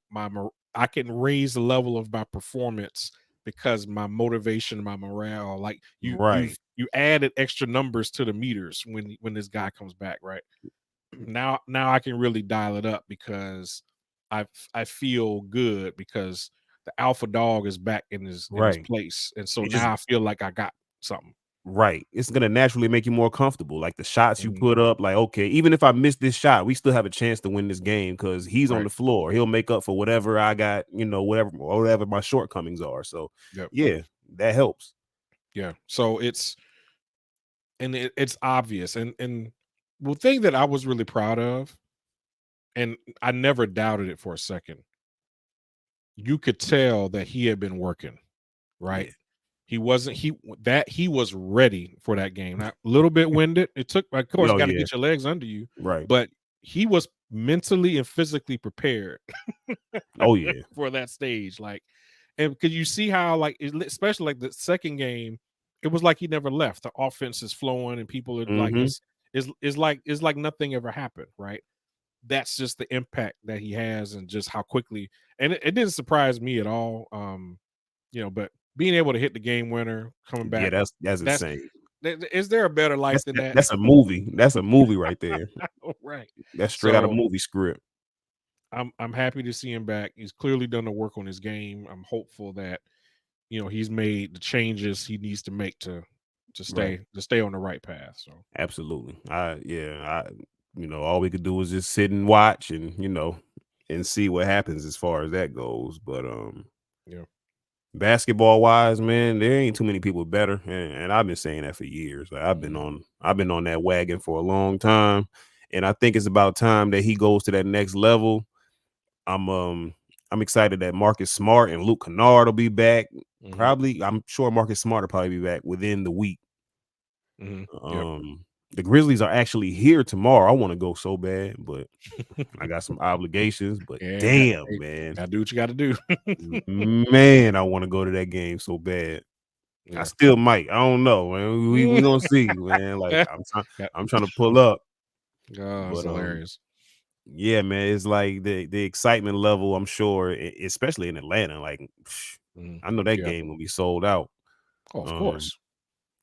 I can raise the level of my performance because my motivation, my morale, like Right. you added extra numbers to the meters when this guy comes back, right? Now I can really dial it up because I feel good because the alpha dog is back in his Right. place, and so It just now I feel like I got something. right. It's gonna naturally make you more comfortable. Like the shots you Mhm. put up, like, okay, even if I miss this shot, we still have a chance to win this game because he's on Right. the floor. He'll make up for whatever I got, whatever my shortcomings are. So Yep. yeah, that helps. Yeah. So it's obvious, and the thing that I was really proud of, and I never doubted it for a second. You could tell that he had been working, right? Yeah. He wasn't he was ready for that game. Now, a little bit winded. It took, of course, Oh got to yeah. get your legs under you, Right. but he was mentally and physically prepared Oh yeah. for that stage. Like, and could you see how, like, especially like the second game, it was like he never left. The offense is flowing, and people are like, Hmm. it's like nothing ever happened, right? That's just the impact that he has, and just how quickly. And it didn't surprise me at all. But being able to hit the game winner, coming Yeah, back, that's that's insane. is there a better life than that? That's a movie. That's a movie right there. Right. That's straight out of So movie script. I'm happy to see him back. He's clearly done the work on his game. I'm hopeful that he's made the changes he needs to make to Right. stay on the right path. So Absolutely. All we could do is just sit and watch and, and see what happens as far as that goes. But yeah. basketball wise, man, there ain't too many people better. And I've been saying that for years. Like Mhm. I've been on that wagon for a long time. and I think it's about time that he goes to that next level. I'm um I'm excited that Marcus Smart and Luke Kennard will be back. Mhm. Probably, I'm sure Marcus Smart will probably be back within the week. Mhm. Yep. The Grizzlies are actually here tomorrow. I want to go so bad, but I got some obligations. But Yeah, damn, hey, man, gotta do what you gotta do. man, I want to go to that game so bad. I Yeah. still might. I don't know, man. We gonna see, man. Like Yeah. I'm trying to pull up, Oh, it's but hilarious. yeah, man. It's like the excitement level. I'm sure, especially in Atlanta. Like, Mhm. I know that Yeah. game will be sold out. Oh, of Um, course.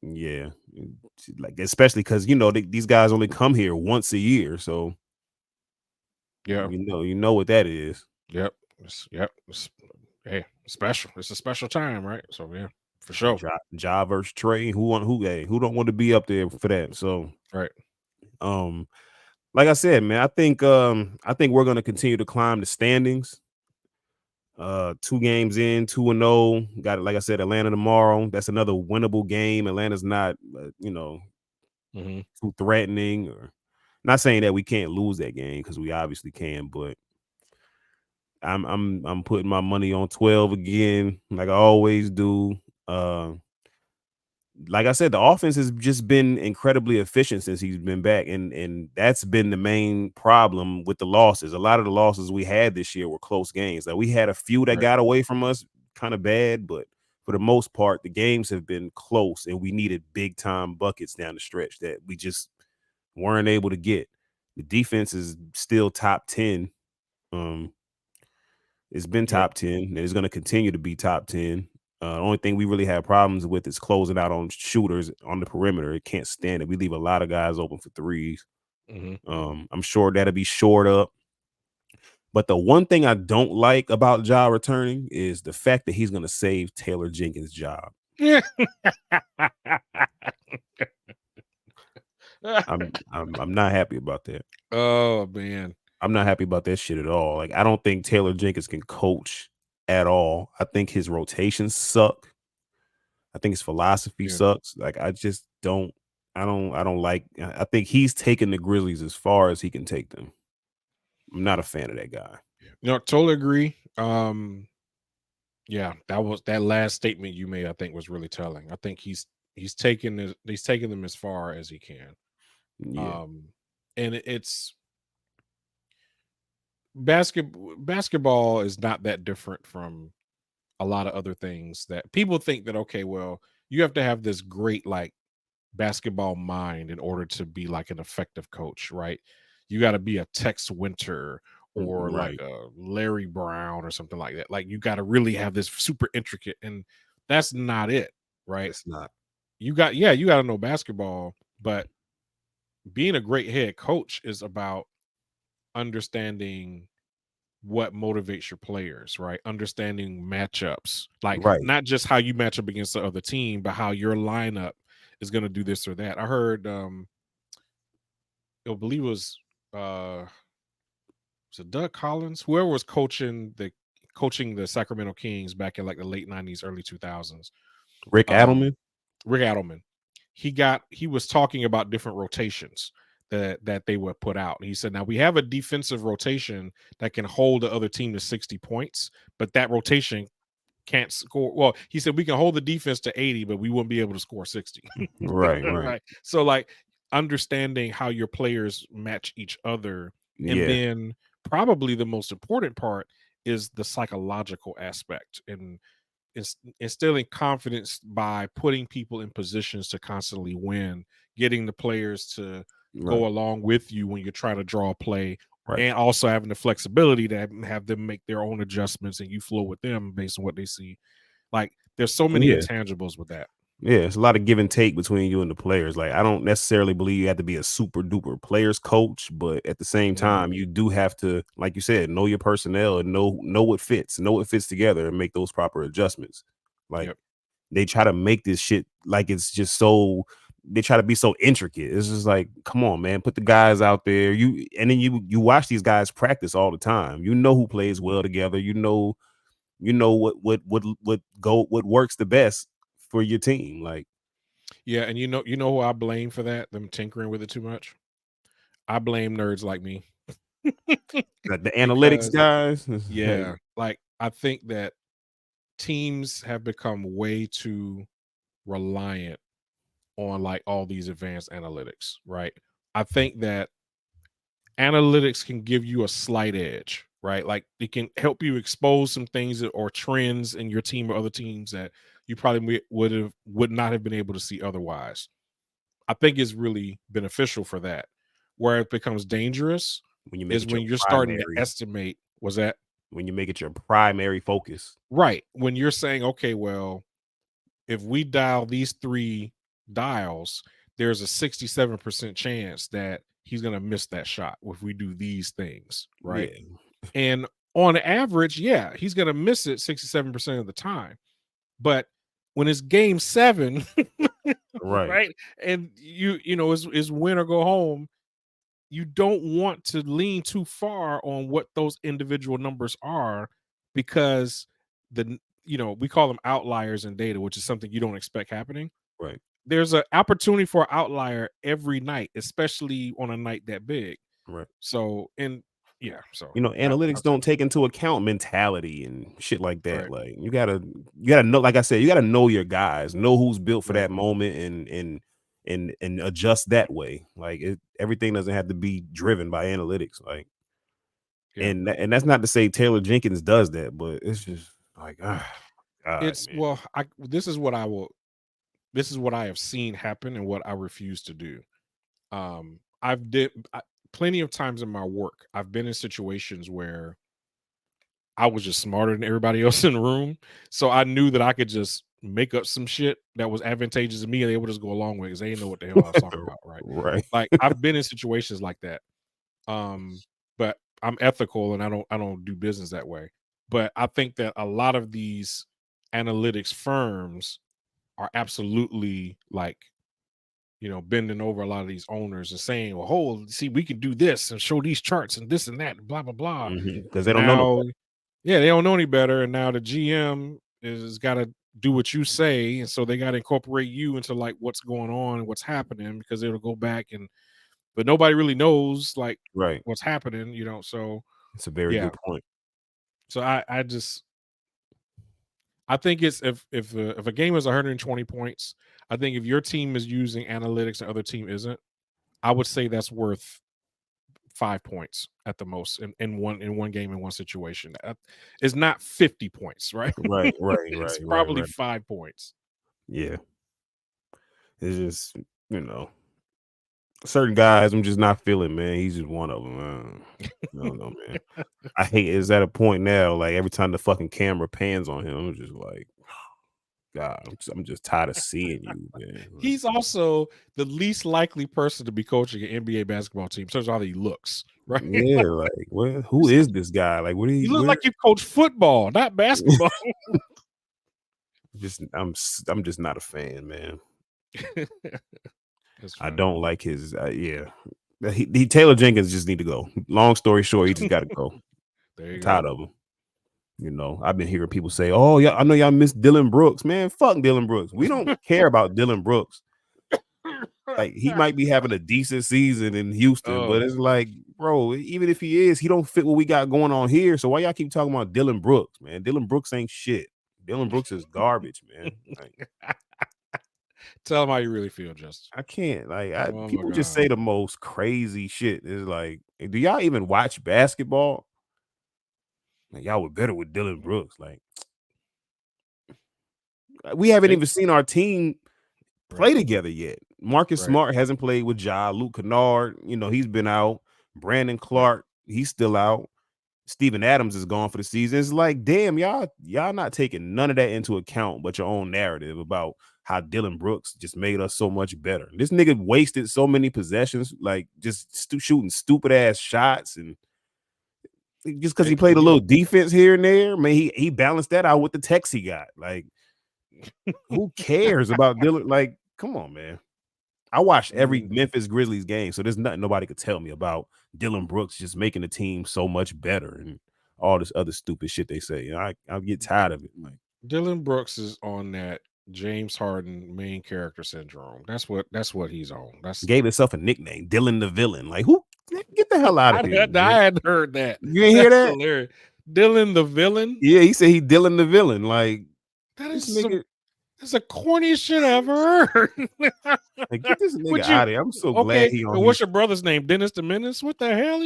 yeah, like especially because these guys only come here once a year, so Yeah. you know what that is. Yep. Yep. Hey, special. It's a special time, right? So yeah, for sure. Ja versus Trey. Who don't want to be up there for that? So Right. um, like I said, man, I think we're gonna continue to climb the standings. 2 games in, 2-0. Got it, like I said, Atlanta tomorrow. That's another winnable game. Atlanta's not, Hmm. too threatening. Or not saying that we can't lose that game because we obviously can, but I'm putting my money on 12 again, like I always do. Uh, like I said, the offense has just been incredibly efficient since he's been back, and that's been the main problem with the losses. A lot of the losses we had this year were close games. Like we had a few that Right. got away from us, kind of bad, but for the most part, the games have been close, and we needed big time buckets down the stretch that we just weren't able to get. The defense is still top 10. Um, it's been Yep. top 10, and it's going to continue to be top 10. The only thing we really have problems with is closing out on shooters on the perimeter. It can't stand it. We leave a lot of guys open for threes. Hmm. I'm sure that'll be shored up. But the one thing I don't like about Ja returning is the fact that he's going to save Taylor Jenkins' job. Yeah. I'm not happy about that. Oh man. I'm not happy about that shit at all. Like I don't think Taylor Jenkins can coach at all. I think his rotations suck. I think his philosophy Yeah. sucks. Like I don't like I think he's taken the Grizzlies as far as he can take them. I'm not a fan of that guy. Totally agree. Yeah, that last statement you made, I think was really telling. I think he's taken them as far as he can. Yeah. Um and it's basketball is not that different from a lot of other things that people think that, okay, well, you have to have this great like basketball mind in order to be like an effective coach, right? You got to be a Tex Winter or like Right. a Larry Brown or something like that. Like you got to really have this super intricate, and that's not it, right? It's not. You got to know basketball, but being a great head coach is about understanding what motivates your players, right? Understanding matchups, like Right. not just how you match up against the other team, but how your lineup is going to do this or that. I heard, I believe it uh, was it Doug Collins, whoever was coaching the Sacramento Kings back in like the late '90s, early 2000s. Rick Um, Adelman. Rick Adelman, he was talking about different rotations that they would put out. And he said, now we have a defensive rotation that can hold the other team to 60 points, but that rotation can't score. Well, he said we can hold the defense to 80, but we wouldn't be able to score 60. Right, right. Right. So like understanding how your players match each other. And Yeah. then probably the most important part is the psychological aspect and instilling confidence by putting people in positions to constantly win, getting the players to go Right. along with you when you're trying to draw a play, Right. and also having the flexibility to have them make their own adjustments and you flow with them based on what they see. Like there's so many Yeah. intangibles with that. Yeah, it's a lot of give and take between you and the players. Like, I don't necessarily believe you have to be a super duper players coach, but at the same Mhm. time, you do have to, like you said, know your personnel and know what fits together, and make those proper adjustments. Like Yep. they try to make this shit like it's just so they try to be so intricate. It's just like, come on, man, put the guys out there. And then you watch these guys practice all the time. You know who plays well together. You know what works the best for your team. Like Yeah, and you know who I blame for that, them tinkering with it too much? I blame nerds like me. The analytics Because guys. yeah, like I think that teams have become way too reliant on like all these advanced analytics, right? I think that analytics can give you a slight edge, right? Like it can help you expose some things or trends in your team or other teams that you probably would not have been able to see otherwise. I think it's really beneficial for that. Where it becomes dangerous When you make is it your when you're starting to primary, estimate. Was that when you make it your primary focus. right? When you're saying, okay, well, if we dial these three dials, there's a 67% chance that he's going to miss that shot if we do these things, right? Yeah, And on average, yeah, he's going to miss it 67% of the time. But when it's game 7, right, right? And you know, is win or go home, you don't want to lean too far on what those individual numbers are because we call them outliers in data, which is something you don't expect happening. right, There's an opportunity for an outlier every night, especially on a night that big. right. So, and yeah, so Analytics I'll say don't take into account mentality and shit like that. that. Right, Like you gotta know, like I said, you gotta know your guys, know who's built for right, that moment and adjust that way. Like everything doesn't have to be driven by analytics. Like yeah. and that's not to say Taylor Jenkins does that, but it's just like God, It's man. well, I this is what I will. This is what I have seen happen and what I refuse to do. Plenty of times in my work, I've been in situations where I was just smarter than everybody else in the room. So I knew that I could just make up some shit that was advantageous to me and they would just go along with it because they didn't know what the hell I was talking about. Right. Right. Like I've been in situations like that. Um, but I'm ethical and I don't do business that way. But I think that a lot of these analytics firms are absolutely like bending over a lot of these owners and saying, well, see, we can do this and show these charts and this and that, and blah, blah, blah. Because they And don't know no now, better. yeah, they don't know any better. And now the GM is got to do what you say. And so they got to incorporate you into like what's going on and what's happening because it'll go back but nobody really knows like Right. what's happening, So It's a very yeah. good point. So I think it's if a game is 120 points, I think if your team is using analytics and other team isn't, I would say that's worth 5 points at the most in one game in one situation. It's not 50 points, right? Right, right, It's right, right, probably right. 5 points. Yeah. It's just, you know, certain guys I'm just not feeling, man. He's just one of them. I don't know, man. I hate it's at a point now, like every time the fucking camera pans on him, I'm just like, God, I'm just tired of seeing you, man. Like, He's also the least likely person to be coaching an NBA basketball team in terms of how he looks, right? yeah, like who is this guy? Like You look like you coach football, not basketball. I'm just not a fan, man. That's I funny. don't like his yeah. Taylor Jenkins just need to go. Long story short, he just got to go. There I'm you tired go. of him. I've been hearing people say, "Oh, yeah, I know y'all miss Dylan Brooks." Man, fuck Dylan Brooks. We don't care about Dylan Brooks. Like he might be having a decent season in Houston, but Oh, it's like, bro, even if he is, he don't fit what we got going on here. So why y'all keep talking about Dylan Brooks, man? Dylan Brooks ain't shit. Dylan Brooks is garbage, man. Like tell him how you really feel, Justin. I can't. Like Oh my people just god. say the most crazy shit. It's like, do y'all even watch basketball? Like y'all were better with Dylan Brooks. Like we haven't They even seen our team play right, together yet. Marcus right, Smart hasn't played with Ja. Luke Kennard, he's been out. Brandon right. Clark, he's still out. Steven Adams is gone for the season. It's like, damn, y'all not taking none of that into account, but your own narrative about how Dylan Brooks just made us so much better. This nigga wasted so many possessions, like just shooting stupid ass shots, and just because he played a Yeah. little defense here and there, man, he balanced that out with the text he got. Like, who cares about Dylan? Like, come on, man. I watched every Mm, Memphis Grizzlies game, so there's nothing nobody could tell me about Dylan Brooks just making the team so much better and all this other stupid shit they say. I get tired of it. Like, Dylan Brooks is on that James Harden main character syndrome. That's what he's on. That's gave himself a nickname, Dylan the Villain. Like, who the hell out of I here, man. hadn't heard that. You ain't hear That's that? hilarious. Dylan the villain. Yeah, he said he Dylan the villain. Like That this is some. nigga, That's the corniest shit I ever heard. like get this nigga Would you? out of here. I'm so glad Okay, he on and what's his your brother's name? Dennis the Menace. What the hell?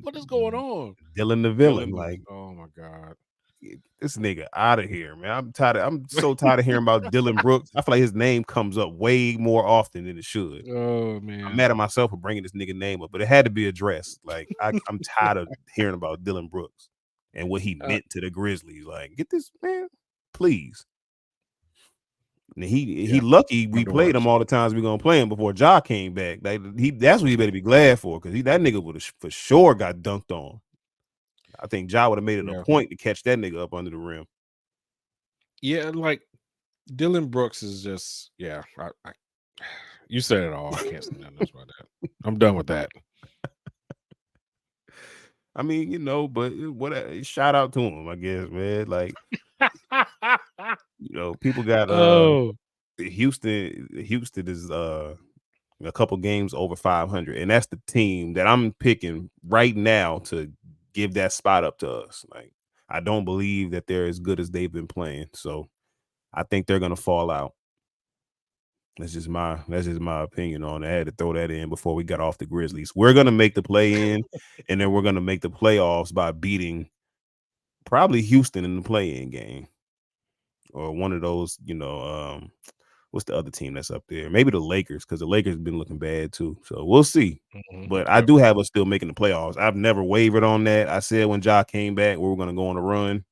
What is going on? Dylan the villain. Dylan the. Like Oh my god. get this nigga out of here, man. I'm so tired of hearing about Dylan Brooks. I feel like his name comes up way more often than it should. Oh I'm man. mad at myself for bringing this nigga name up, but it had to be addressed. Like I'm tired of hearing about Dylan Brooks and what he Uh, meant to the Grizzlies. Like, get this man, please. And he yeah. lucky we Wonder played him works. all the times we gonna play him before Ja came back. Like that's what he better be glad for because that nigga would have for sure got dunked on. I think Ja would have made it a Yeah. point to catch that nigga up under the rim. Yeah. Like Dylan Brooks is just. Yeah. You said it all. I can't say nothing else about that. I'm done with that. I mean, but what shout out to him, I guess, man. Like, people got Oh. Houston is a couple games over 500, and that's the team that I'm picking right now to give that spot up to us. Like, I don't believe that they're as good as they've been playing, so I think they're gonna fall out. That's just my opinion on it. I had to throw that in before we got off the Grizzlies. We're gonna make the play in, and then we're gonna make the playoffs by beating probably Houston in the play-in game, or one of those. What's the other team that's up there? Maybe the Lakers, because the Lakers have been looking bad too. So we'll see. But I Yep. do have us still making the playoffs. I've never wavered on that. I said when Ja came back, we were gonna go on a run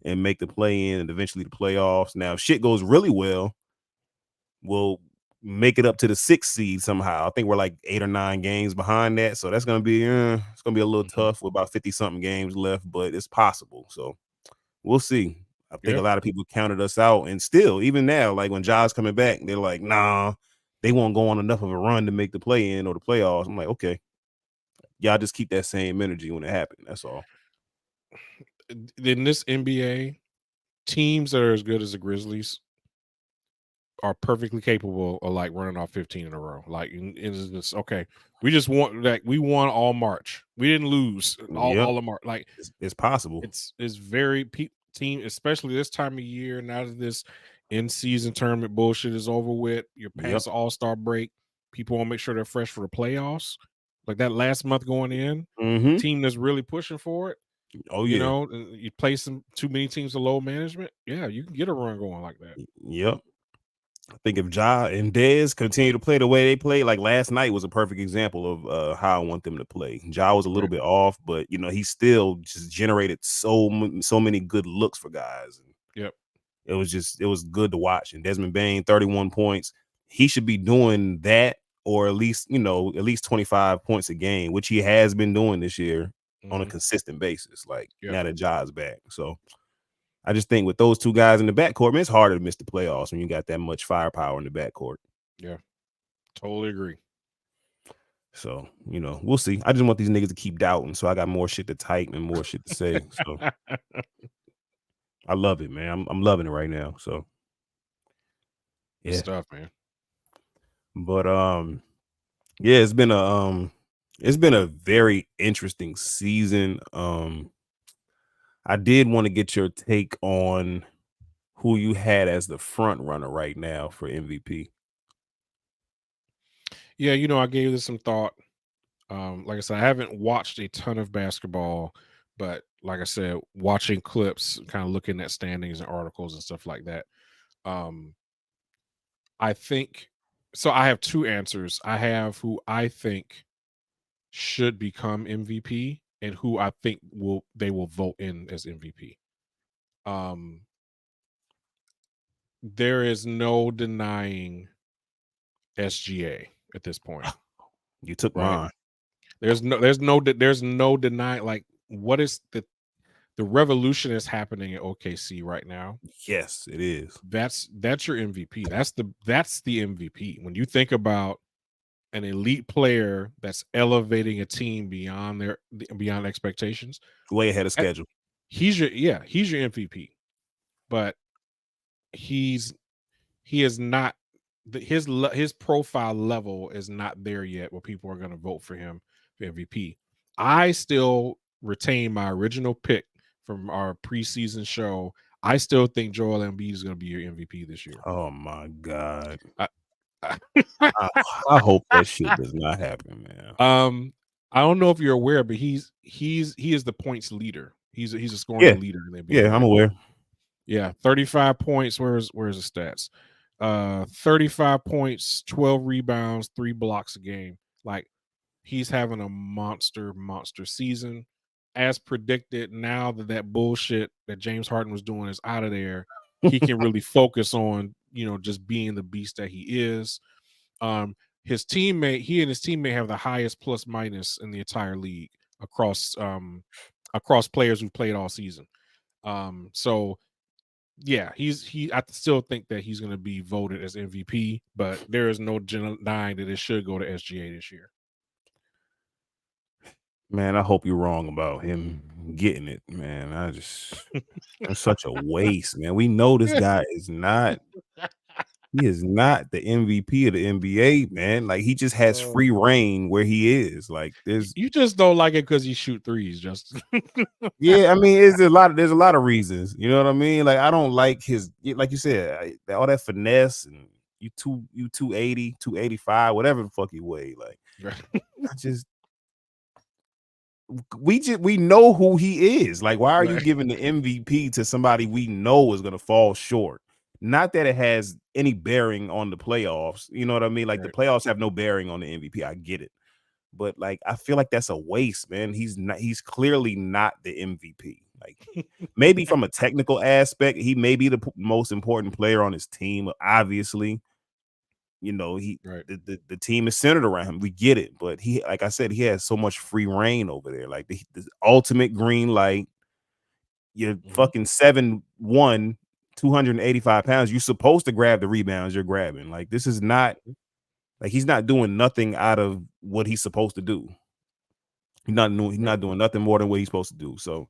and make the play in and eventually the playoffs. Now, if shit goes really well, we'll make it up to the 6th seed somehow. I think we're like 8 or 9 games behind that. So that's gonna be it's gonna be a little tough with about 50 something games left, but it's possible. So we'll see. I think Yeah. a lot of people counted us out, and still, even now, like when Ja's coming back, they're like, nah, they won't go on enough of a run to make the play in or the playoffs. I'm like, okay, y'all just keep that same energy when it happened. That's all. In this NBA, teams that are as good as the Grizzlies are perfectly capable of like running off 15 in a row. Like it's just okay. We just want like we won all March. We didn't lose Yep, all of March. Like it's possible. it's very team, especially this time of year. Now that this in season tournament bullshit is over with, you're Yep. past the All-Star break. People want to make sure they're fresh for the playoffs. Like that last month going in, Mm-hmm. team that's really pushing for it. Oh yeah. You play some too many teams of low management. Yeah, you can get a run going like that. Yep. I think if Ja and Dez continue to play the way they play, like last night was a perfect example of how I want them to play. Ja was a little Right. bit off, but he still just generated so many good looks for guys. Yep. It was good to watch. And Desmond Bain, 31 points. He should be doing that, or at least 25 points a game, which he has been doing this year on a consistent basis. Like Yep. now that Ja's back, so. I just think with those two guys in the backcourt, man, it's harder to miss the playoffs when you got that much firepower in the backcourt. Yeah. Totally agree. So, we'll see. I just want these niggas to keep doubting. So I got more shit to type and more shit to say. So I love it, man. I'm loving it right now. So Good yeah. stuff, man. But yeah, it's been a very interesting season. I did want to get your take on who you had as the front runner right now for MVP. Yeah, I gave this some thought. Like I said, I haven't watched a ton of basketball, but like I said, watching clips, kind of looking at standings and articles and stuff like that. Um, I think so. I have two answers. I have who I think should become MVP and who I think they will vote in as MVP. Um, there is no denying SGA at this point, You took right? mine. There's no denying like what is the revolution is happening at OKC right now. Yes, it is. That's your MVP. That's the MVP. When you think about an elite player that's elevating a team beyond expectations, Way ahead of that- schedule. he's your MVP. But he is not his profile level is not there yet where people are going to vote for him for MVP. I still retain my original pick from our preseason show. I still think Joel Embiid is going to be your MVP this year. Oh my god. I, I, I, I hope that shit does not happen, man. um, I don't know if you're aware, but he is the points leader. He's a Yeah, scoring leader in the NBA yeah, I'm right now. aware. Yeah, 35 points. Where's the stats? 35 points, 12 rebounds, 3 blocks a game. Like he's having a monster season. As predicted, now that that bullshit that James Harden was doing is out of there, he can really focus on, just being the beast that he is. He and his teammate have the highest plus minus in the entire league across players who've played all season. So yeah, I still think that he's going to be voted as MVP, but there is no denying that it should go to SGA this year. Man, I hope you're wrong about him getting it, man. It's such a waste, man. We know this guy is not he is not the MVP of the NBA, man. Like he just has free reign where he is. Like there's You just don't like it because he shoot threes, Justin. yeah, I mean, there's a lot of reasons. You know what I mean? Like I don't like his like you said, all that finesse and you 280, 285, whatever the fuck he weigh. Like I just we know who he is. Like, why are you Right. giving the MVP to somebody we know is gonna fall short? Not that it has any bearing on the playoffs. You know what I mean? Like the Right. playoffs have no bearing on the MVP. I get it. But like I feel like that's a waste, man. He's clearly not the MVP. Like maybe from a technical aspect, he may be the most important player on his team, obviously. He Right. the team is centered around him. We get it, but he, like I said, he has so much free reign over there. Like the ultimate green light. You're Mhm. fucking 7'1", 285 pounds. You're supposed to grab the rebounds you're grabbing. Like this is not like he's not doing nothing out of what he's supposed to do. He's Right. not doing nothing more than what he's supposed to do. So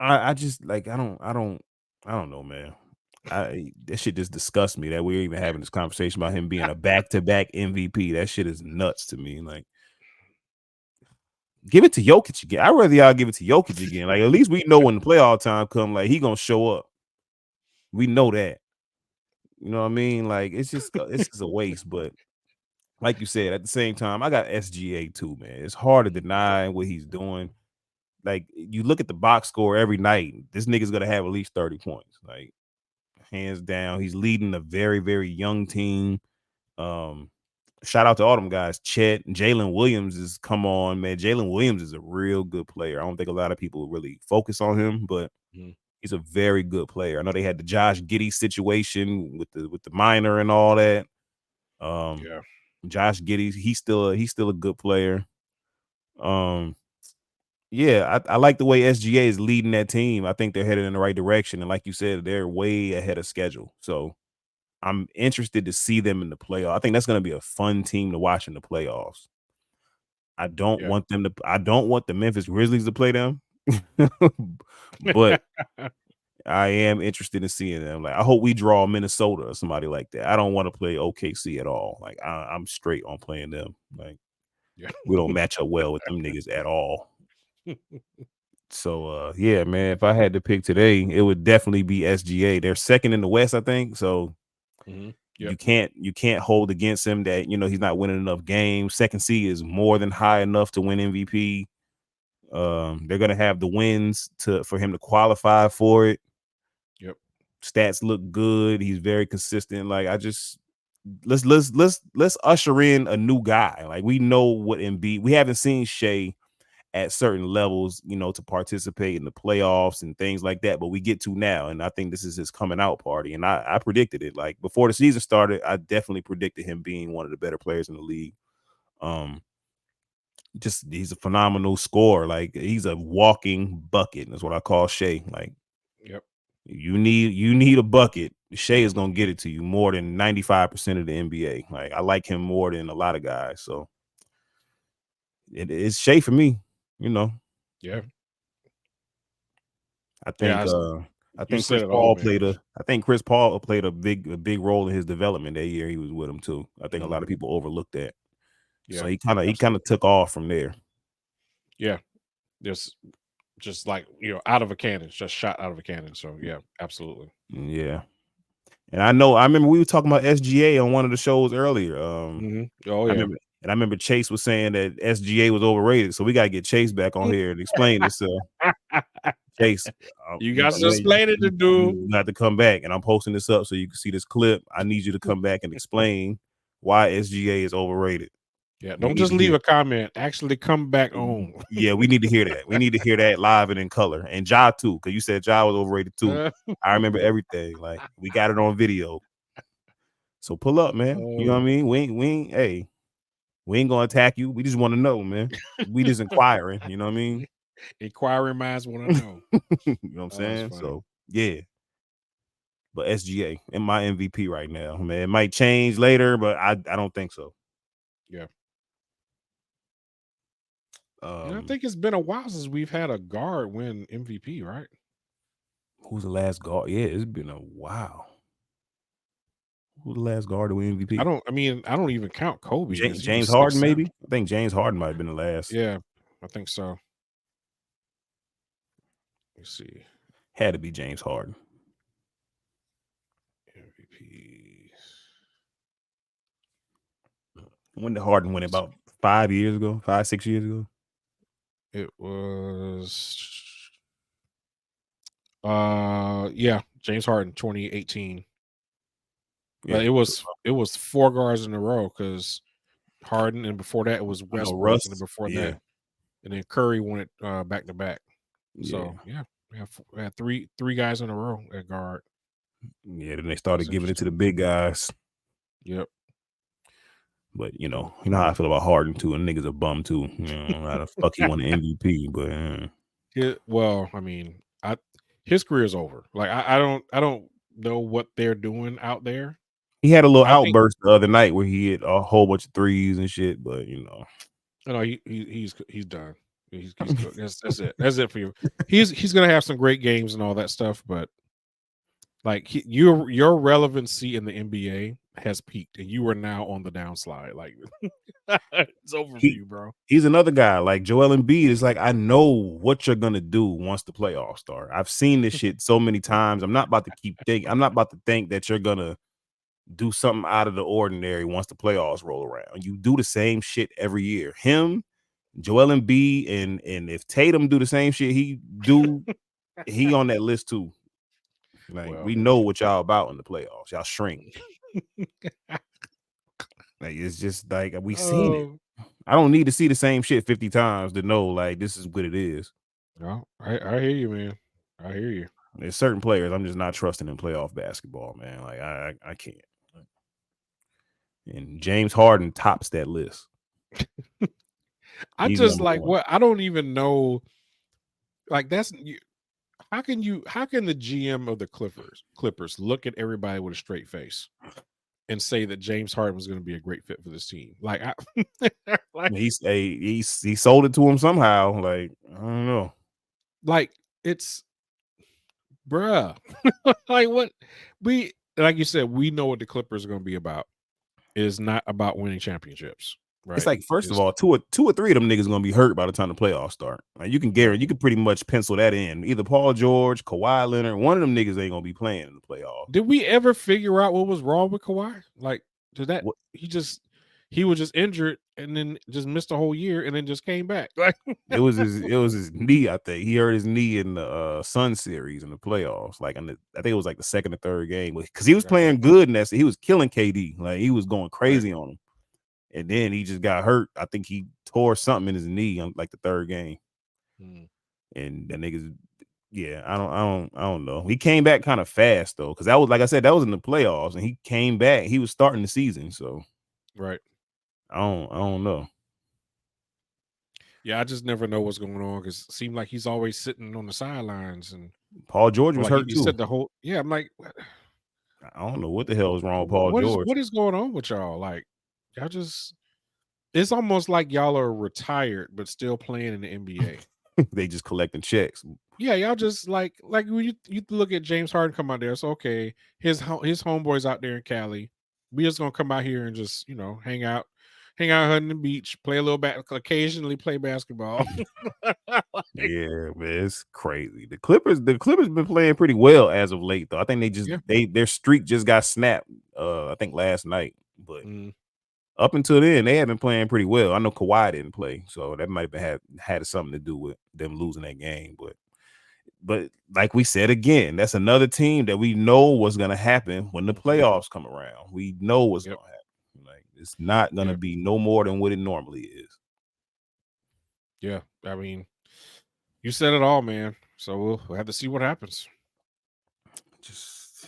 I just like I don't know, man. That shit just disgusts me that we're even having this conversation about him being a back-to-back MVP. That shit is nuts to me. Like, give it to Jokic again. I'd rather y'all give it to Jokic again. Like, at least we know when the playoff time come, like he gonna show up. We know that. You know what I mean? Like, it's just a waste. But like you said, at the same time, I got SGA too, man. It's hard to deny what he's doing. Like, you look at the box score every night. This nigga's gonna have at least 30 points. Like, hands down. He's leading a very, very young team. Um, Shout out to all them guys. Chet, Jalen Williams is come on, man. Jalen Williams is a real good player. I don't think a lot of people really focus on him, but Mhm. he's a very good player. I know they had the Josh Giddey situation with the minor and all that. Um, Yeah. Josh Giddey, he's still a good player. Um, yeah, I like the way SGA is leading that team. I think they're headed in the right direction, and like you said, they're way ahead of schedule. So I'm interested to see them in the playoff. I think that's going to be a fun team to watch in the playoffs. Yeah. I don't want the Memphis Grizzlies to play them. But I am interested in seeing them. Like I hope we draw Minnesota or somebody like that. I don't want to play OKC at all. Like I'm straight on playing them. Like Yeah. we don't match up well with them niggas at all. So yeah, man, if I had to pick today, it would definitely be SGA. They're second in the West, I think. So Mhm. you Yep. can't hold against him that he's not winning enough games. Second seed is more than high enough to win MVP. They're gonna have the wins for him to qualify for it. Yep. Stats look good. He's very consistent. Like I just let's usher in a new guy. Like we know what Embiid. We haven't seen Shea at certain levels, to participate in the playoffs and things like that. But we get to now, and I think this is his coming out party. And I predicted it. Like before the season started, I definitely predicted him being one of the better players in the league. Um, just he's a phenomenal scorer. Like he's a walking bucket. That's what I call Shea. Like Yep. you need a bucket. Shea is gonna get it to you more than 95% of the NBA. Like I like him more than a lot of guys. So it's Shea for me. You know. Yeah. I Yeah. think I You think said Chris it all, Paul man. played a big role in his development that year he was with him too. I think a lot of Mhm. people overlooked that. Yeah, So he kind of absolutely. took off from there. Yeah, just like out of a cannon, just shot out of a cannon. So yeah, absolutely. Yeah. And I remember we were talking about SGA on one of the shows earlier. Oh I yeah. remember I remember Chase was saying that SGA was overrated. So we gotta get Chase back on here and explain this. Chase, You got to explain it to dude. you got to come back, and I'm posting this up so you can see this clip. I need you to come back and explain why SGA is overrated. Yeah, We don't need just to hear. leave a comment. Actually, come back on. Yeah, we need to hear that. We need to hear that live and in color. And Ja too, because you said Ja was overrated too. I remember everything. Like we got it on video. So pull up, man. You know what I mean? Hey, we ain't gonna attack you. We just want to know, man. We just inquiring. You know what I mean? Inquiring minds want to know. You know what I'm Oh, that's saying? funny. So yeah. But SGA in my MVP right now, man. It might change later, but I don't think so. Yeah. I Um, think it's been a while since we've had a guard win MVP, right? who's the last guard? Yeah, it's been a while. Who's the last guard to win I MVP? don't even count Kobe because he was James Harden, 6'7". maybe. I think James Harden might have been the last. Yeah, I think so. Let's see. Had to be James Harden. MVPs. When did Harden win? About 5 years ago, 5-6 years ago. It was James Harden 2018. Yeah, But it was 4 guards in a row because Harden, and before that it was I know Westbrook, and then Russ. before Yeah, that, and then Curry won it back to back. yeah, So yeah, we had three guys in a row at guard. yeah. Then they That's started giving it to interesting. the big guys. Yep. But you Mm. know how I feel about Harden too. And niggas a bum too. You know how the fuck he won the MVP, but Well, I mean, his career is over. Like I don't know what they're doing out there. he had a little I think outburst the other night where he hit a whole bunch of threes and shit. But he's done. He's good. That's it. That's it for you. He's gonna have some great games and all that stuff, but like your relevancy in the NBA has peaked, and you are now on the downslide. Like it's over for he you, bro. he's another guy like Joel Embiid. Is like, I know what you're gonna do once the playoffs start. I've seen this shit so many times. I'm not about to think that you're gonna do something out of the ordinary once the playoffs roll around. You do the same shit every year. Him, Joel Embiid, and if Tatum do the same shit he on that list too. Like, Well, we know what y'all about in the playoffs. Y'all shrink. Like, it's just like we seen it. oh I don't need to see the same shit 50 times to know like this is what it is. no, I hear you, man. I hear you. There's certain players I'm just not trusting in playoff basketball, man. Like I can't. And James Harden tops that list. I He's just number like one. what I don't even know. Like how can the GM of the Clippers look at everybody with a straight face and say that James Harden was going to be a great fit for this team? Like like He sold it to him somehow. Like, I don't know. like it's bruh. Like what we like you said, we know what the Clippers are going to be about. It is not about winning championships, It's right? like, first of It's all, two or three of them niggas gonna be hurt by the time the playoffs start. Like, you can right. guarantee, you can pretty much pencil that in. Either Paul George, Kawhi Leonard, one of them niggas ain't gonna be playing in the playoffs. Did we ever figure out what was wrong with Kawhi? Like, did that What he was just injured and then just missed a whole year and then just came back. Like, it was his knee, I think. He hurt his knee in the Sun series in the playoffs. Like, I think it was like the second or third game. Because he was gotcha. playing good in that. He was killing KD. Like, he was going Right. crazy on him. And then he just got hurt. I think he tore something in his knee on like the third game. Mm, And that niggas, yeah, I don't know. He came back kind of fast though, because that was, like I said, that was in the playoffs, and he came back. He was starting the season, so right. I don't know. Yeah, I just never know what's going on because it seemed like he's always sitting on the sidelines and Paul George or was like hurt he too. said the whole yeah, I'm like, I don't know what the hell is wrong with Paul George. what is going on with y'all? Like, y'all just it's almost like y'all are retired but still playing in the NBA. They just collecting checks. Yeah, y'all just like when you look at James Harden come out there, it's okay. His homeboys out there in Cali. We just gonna come out here and just hang hang out on the beach, play a little occasionally play basketball. Like, Yeah, man, it's crazy. The Clippers been playing pretty well as of late, though. I think yeah. their streak just got snapped. I think last night, but Mm, up until then, they have been playing pretty well. I know Kawhi didn't play, so that might have had something to do with them losing that game. But like we said again, that's another team that we know what's gonna happen when the mhm. playoffs come around. We know what's Yep. gonna happen. Like it's not gonna Yep. be no more than what it normally is. Yeah. I mean, you said it all, man. So we'll have to see what happens. Just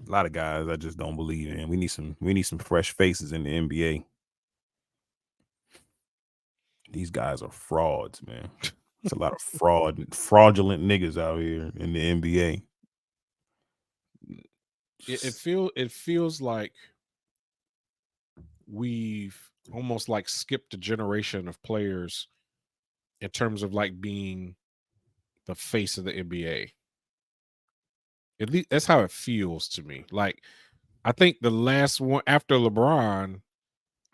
a lot of guys I just don't believe in. We need some fresh faces in the NBA. These guys are frauds, man. It's a lot of fraudulent niggas out here in the NBA. It feels like we've almost like skipped a generation of players in terms of like being the face of the NBA. At least that's how it feels to me. Like I think the last one after LeBron,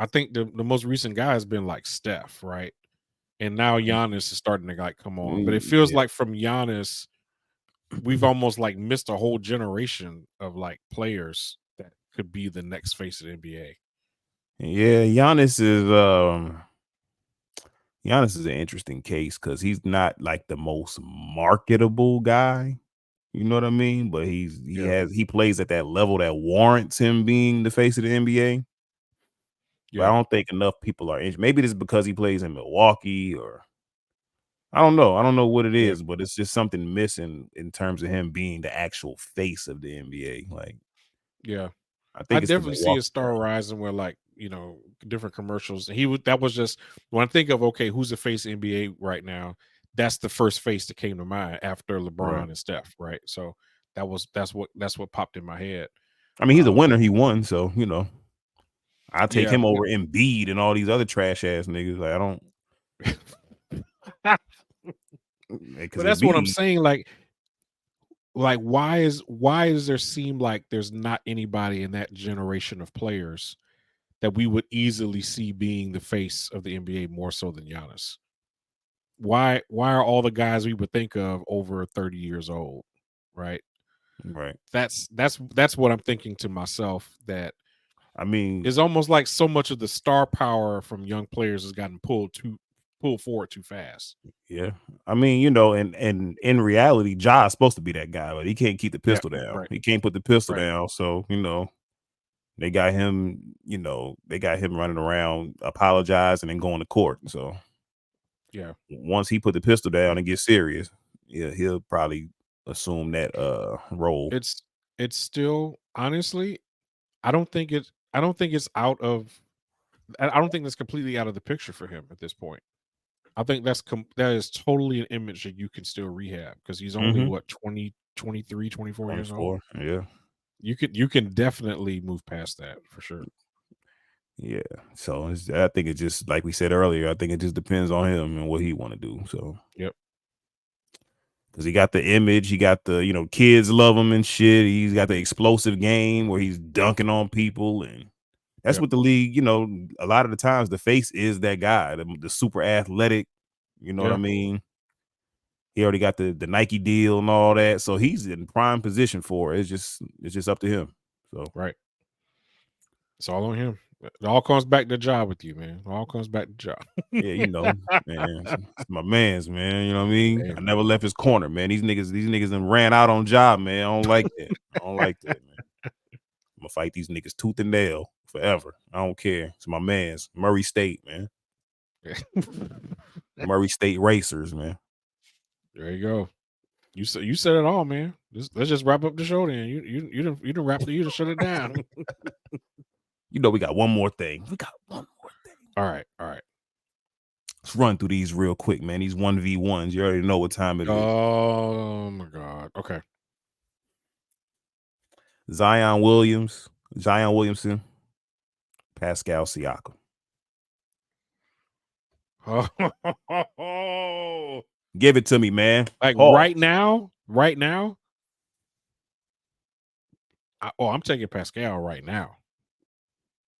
I think the most recent guy has been like Steph, right? And now Giannis is starting to like come on. But it feels Yeah, like from Giannis, we've almost like missed a whole generation of like players that could be the next face of the NBA. yeah. Giannis is an interesting case because he's not like the most marketable guy. You know what I mean? But Yeah. he plays at that level that warrants him being the face of the NBA. But I Yeah. don't think enough people are interested. Maybe it's because he plays in Milwaukee, or I don't know. I don't know what it Yeah. is, but it's just something missing in terms of him being the actual face of the NBA. Like Yeah. I I think it's the definitely see a Milwaukee star thing. rising where like, different commercials. He would that was just when I think of okay, who's the face of NBA right now, that's the first face that came to mind after LeBron Right. and Steph, right? So that's what popped in my head. I mean, he's a Um winner. He won, so I'll take yeah. him over Embiid and all these other trash ass niggas. Like I don't But because that's what I'm Embiid, saying. Like why does there seem like there's not anybody in that generation of players that we would easily see being the face of the NBA more so than Giannis? Why are all the guys we would think of over 30 years old, right? right? That's what I'm thinking to myself, that I mean, it's almost like so much of the star power from young players has gotten pulled forward too fast. yeah. I mean, and in reality, Ja's supposed to be that guy, but he can't keep the Yeah, pistol down. right, He can't put the pistol right. down. So, they got him, running around apologizing and going to court. So Yeah. once he put the pistol down Yeah. and get serious, yeah, he'll probably assume that role. It's still honestly, I don't think it's out of I don't think that's completely out of the picture for him at this point. I think that is totally an image that you can still rehab because he's only Mm-hmm. what 20, 23, 24 years old. 24. Yeah. You can definitely move past that for sure. Yeah. So I think it just like we said earlier, I think it just depends on him and what he want to do. So Yep. because he got the image, he got the kids love him and shit. He's got the explosive game where he's dunking on people, and that's Yep. what the league. A lot of the times the face is that guy, the super athletic. You know what I Yeah. mean? He already got the Nike deal and all that, so he's in prime position for it. It's just up to him. So Right. It's all on him. It all comes back to job with you, man. It all comes back to job. yeah, man, it's my man's man. You know what I mean? Hey, I never left his corner, man. These niggas done ran out on job, man. I don't like that. I don't like that, man. I'm gonna fight these niggas tooth and nail forever. I don't care. It's my man's Murray State, man. Murray State Racers, man. there you go. You said it all, man. Let's just wrap up the show then. You done wrap it. You done shut it down. We got one more thing. We got one more thing. All right. All right. Let's run through these real quick, man. These 1v1s. You already know what time it is. Oh my God. Okay. Zion Williamson, Pascal Siakam. Oh, Give it to me, man. like right Pause. now, right now. I'm taking Pascal right now.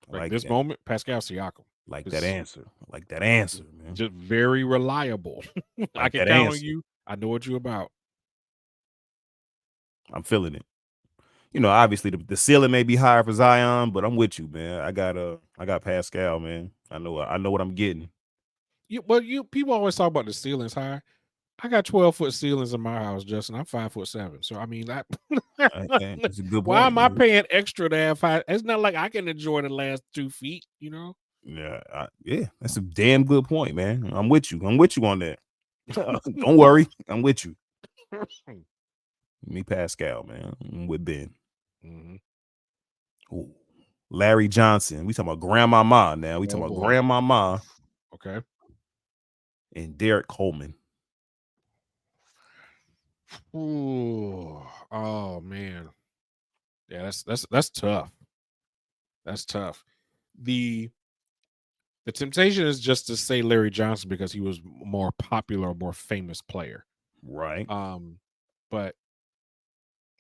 I Like like this that. moment, Pascal Siakam. Like that It's answer. Like that answer, man. just very reliable. I Like can that count on answer. you. I know what you're about. I'm feeling it. Obviously the ceiling may be higher for Zion, but I'm with you, man. I got Pascal, man. I know what I'm getting. You people always talk about the ceilings high. I got 12-foot ceilings in my house, Justin. I'm 5'7". So I mean, That's a good why point, am I man. paying extra to have high? It's not like I can enjoy the last 2 feet. Yeah, that's a damn good point, man. I'm with you. I'm with you on that. Don't worry, I'm with you. Me, Pascal, man. I'm with Ben. Mhm. Ooh. Larry Johnson. We talking about grandmama now. We Oh talking about boy. grandmama Okay. and Derek Coleman. Ooh. Oh man. Yeah, that's tough. That's tough. The the temptation is just to say Larry Johnson because he was more popular, more famous player. Right. Um, but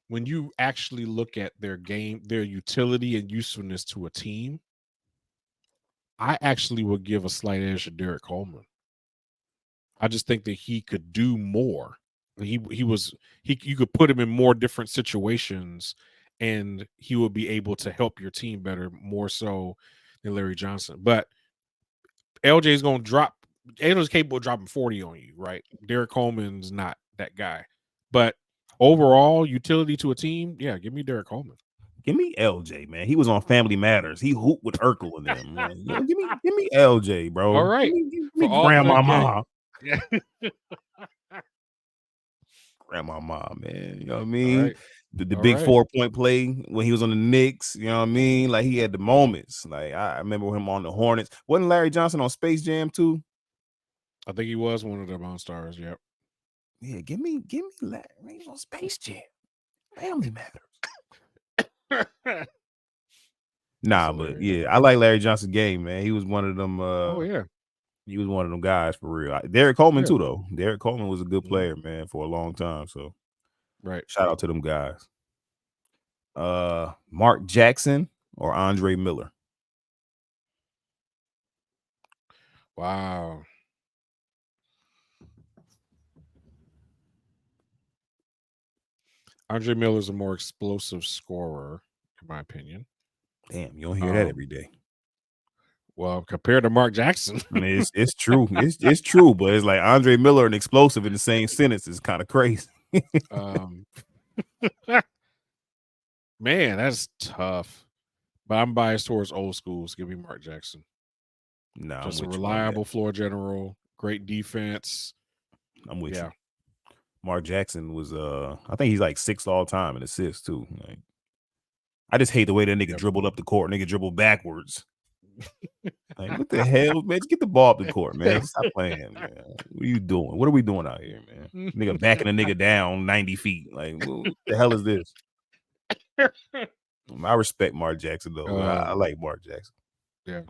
when you actually look at their game, their utility and usefulness to a team, I actually would give a slight edge to Derek Coleman. I just think that he could do more. He you could put him in more different situations and he would be able to help your team better more so than Larry Johnson. But LJ's gonna drop LJ's capable of dropping 40 on you, right? Derek Coleman's not that guy. But overall, utility to a team, yeah, give me Derek Coleman. Give me LJ, man. He was on Family Matters. He hooped with Urkel and them. Like, give me LJ, All bro. Give right. me, give For me all yeah. grandmama. Yeah. Grandmama, man. You know what I All mean? right. The All big right. 4-point play when he was on the Knicks. You know what I mean? Like he had the moments. Like I remember him on the Hornets. Wasn't Larry Johnson on Space Jam too? I think he was one of the Monstars. Yep. Yeah, give me Larry. He was on Space Jam. Family Matters. That's Nah, but hilarious. yeah, I like Larry Johnson's game, man. He was one of them. Oh yeah. He was one of them guys for real. Derek Coleman Yeah. too, though. Derek Coleman was a good Mhm. player, man, for a long time. So Right. shout out to them guys. Mark Jackson or Andre Miller. Wow. Andre Miller's a more explosive scorer, in my opinion. Damn, you don't hear that every Um, day. well, compared to Mark Jackson. I mean, it's true. It's true, but it's like Andre Miller and explosive in the same sentence is kind of crazy. um man, that's tough. But I'm biased towards old schools. Give me Mark Jackson. Nah, I'm Just a with you on that. reliable floor general, great defense. I'm with you. Yeah. Mark Jackson was I think he's like 6th all time in assists too. Like, I just hate the way that nigga Yep. dribbled up the court. Nigga dribbled backwards. Like, what the hell, man? Just get the ball up the court, man. Stop playing, man. What are you doing? What are we doing out here, man? Nigga backing a nigga down 90 feet. Like, what the hell is this? I respect Mark Jackson, though. I um, like Mark Jackson. yeah.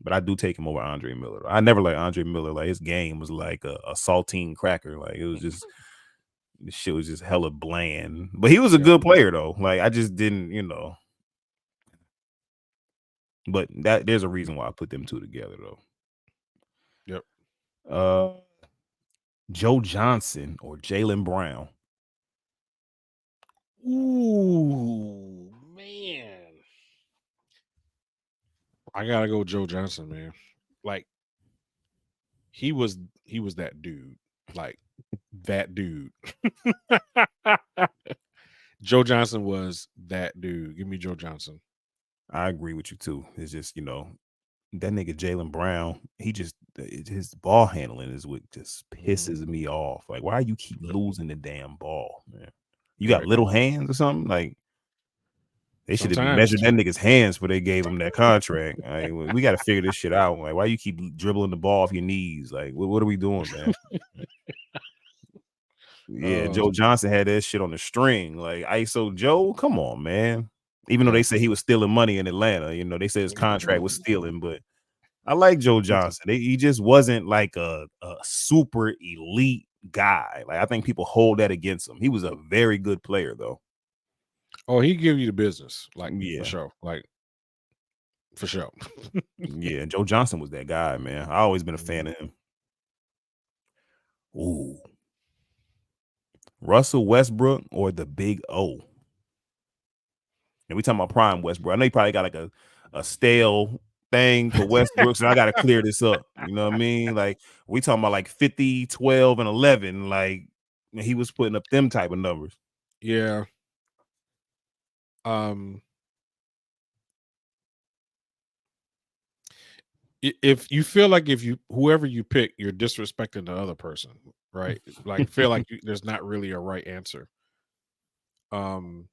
But I do take him over Andre Miller. I never liked Andre Miller. Like, his game was like a saltine cracker. Like, it was just, the shit was just hella bland. But he was a Yep. good player, though. Like, I just didn't. But there's a reason why I put them two together, though. Yep. Uh, Joe Johnson or Jaylen Brown. Ooh, man. I gotta go Joe Johnson, man. Like he was that dude. Like that dude. Joe Johnson was that dude. Give me Joe Johnson. I agree with you too. It's just that nigga Jaylen Brown. He just his ball handling is what just Mhm. pisses me off. Like, why you keep Yep. losing the damn ball, man? You got Right. little hands or something? Like they should have Sometimes. measured that nigga's hands before they gave him that contract. Like, we got to figure this shit out. Like, why you keep dribbling the ball off your knees? Like, what are we doing, man? Yeah, Oh, Joe Johnson had that shit on the string. Like, ISO Joe, come on, man. Even though yeah. they say he was stealing money in Atlanta, they said his contract was stealing, but I like Joe Johnson. He just wasn't like a super elite guy. Like, I think people hold that against him. He was a very good player, though. Oh, he give you the business, like for Yeah. sure. Like for sure. Yeah, Joe Johnson was that guy, man. I always been a fan Mhm. of him. Ooh, Russell Westbrook or the Big O? And we talking about prime Westbrook. I know you probably got like a stale thing for Westbrook, so I got to clear this up. You know what I mean? Like we talking about like 50, 12, and 11. Like he was putting up them type of numbers. Yeah. Um, if you feel like if you whoever you pick, you're disrespecting the other person, right? Like feel like there's not really a right answer. Um,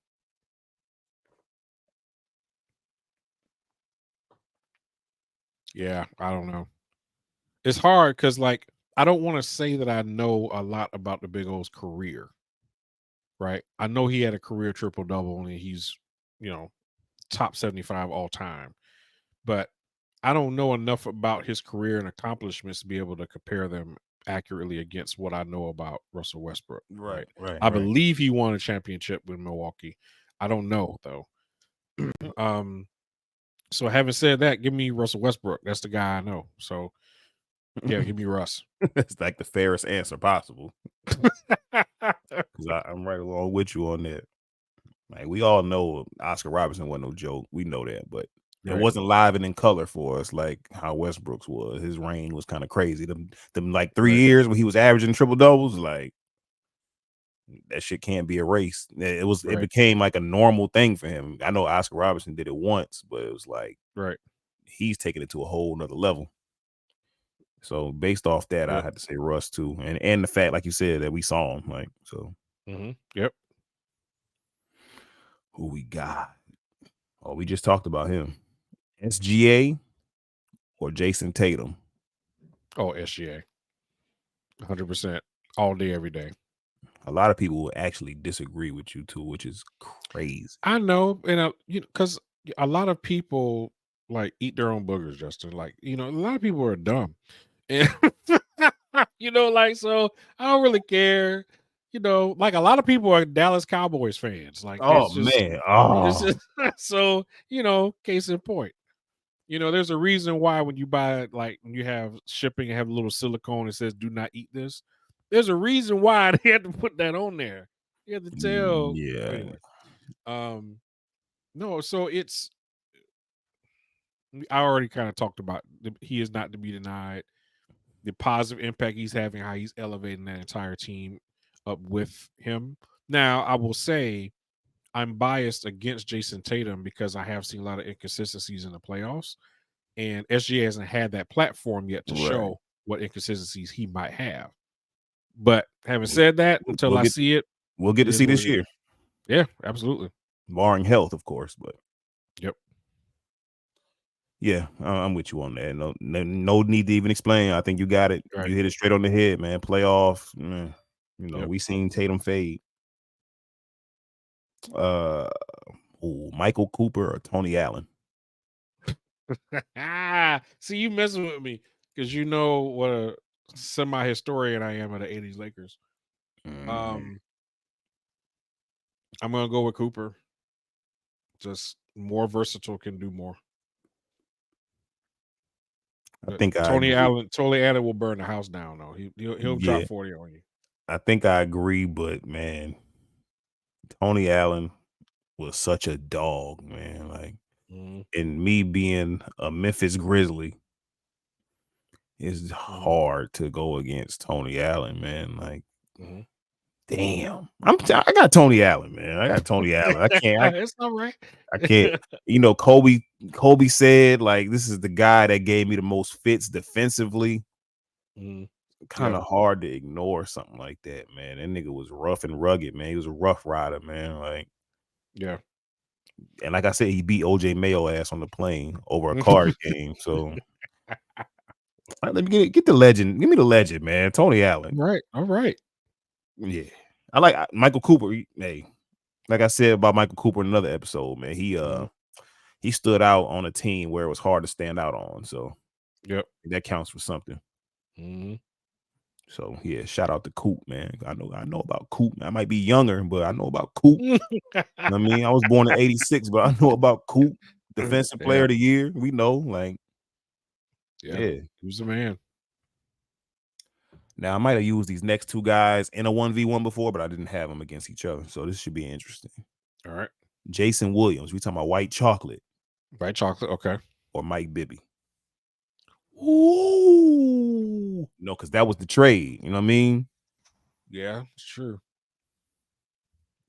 yeah, I don't know. It's hard because like I don't want to say that I know a lot about the Big O's career, right? I know he had a career triple double and he's, you know, top 75 all time. But I don't know enough about his career and accomplishments to be able to compare them accurately against what I know about Russell Westbrook, Right, right? right, I right. believe he won a championship with Milwaukee. I don't know though. um so having said that, give me Russell Westbrook. That's the guy I know. So yeah, give me Russ. It's like the fairest answer possible because I'm right along with you on that. Like we all know Oscar Robertson wasn't no joke. We know that, but it Right, wasn't live and in color for us like how Westbrook's was. His reign was kind of crazy. Them like 3 right, years when he was averaging triple doubles, like that shit can't be erased. It right, became like a normal thing for him. I know Oscar Robertson did it once, but it was like right. he's taking it to a whole nother level. So based off that, I Yep. had to say Russ too, and the fact, like you said, that we saw him. Like so, Yep. who we got? Oh, we just talked about him. SGA or Jason Tatum. Oh, SGA. 100% all day, every day. A lot of people will actually disagree with you too, which is crazy. I know, and you know, because a lot of people like eat their own boogers, Justin. Like, you know, a lot of people are dumb, and you know, like so. I don't really care. You know, like a lot of people are Dallas Cowboys fans. Like, Oh man. it's Oh just so you know. Case in point, you know, there's a reason why when you buy like when you have shipping and have a little silicone that says "Do not eat this." There's a reason why they had to put that on there. You have to tell. yeah. Anyway, um, no, so it's I already kind of talked about he is not to be denied. The positive impact he's having, how he's elevating that entire team up with him. Now, I will say I'm biased against Jason Tatum because I have seen a lot of inconsistencies in the playoffs, and SGA hasn't had that platform yet to Right. show what inconsistencies he might have. But having said that, until We'll I get see it, we'll get it to is see what this it is. year, Yeah, absolutely. barring health, of course. But Yep. yeah, I'm with you on that. No need to even explain. I think you got it. Right. You hit it straight on the head, man. Playoff. Yep. We seen Tatum fade. Uh, Michael Cooper or Tony Allen. See, you messing with me because you know what a semi-historian I am of the '80s Lakers. Mm, Um, I'm gonna go with Cooper. Just more versatile, can do more. I But think I agree. Tony Allen will burn the house down though. He'll drop Yeah, 40 on you. I think I agree. But man, Tony Allen was such a dog, man. Like, Mhm, and me being a Memphis Grizzly, it's mhm, hard to go against Tony Allen, man. Like, mhm. damn, I got Tony Allen, man. I got Tony Allen. I can't. It's all right. I can't. Kobe said like this is the guy that gave me the most fits defensively. Mhm. Kind Yep. of hard to ignore something like that, man. That nigga was rough and rugged, man. He was a rough rider, man. Like, Yeah. and like I said, he beat OJ Mayo ass on the plane over a card game. So let me get the legend. Give me the legend, man. Tony Allen. Right. All right. Yeah, I like Michael Cooper. Hey, like I said about Michael Cooper in another episode, man. Mhm. He stood out on a team where it was hard to stand out on. So Yep. that counts for something. Mhm. So yeah, shout out to Coop, man. I know about Coop. I might be younger, but I know about Coop. You know what I mean? I was born in '86, but I know about Coop. defensive player Yeah, of the year. We know, like, yeah. yeah. He was the man. Now I might have used these next two guys in a 1v1 before, but I didn't have them against each other. So this should be interesting. All right. Jason Williams, we talking about white chocolate White chocolate. Okay. or Mike Bibby. Ooh. No, because that was the trade. You know what I mean? Yeah, it's true.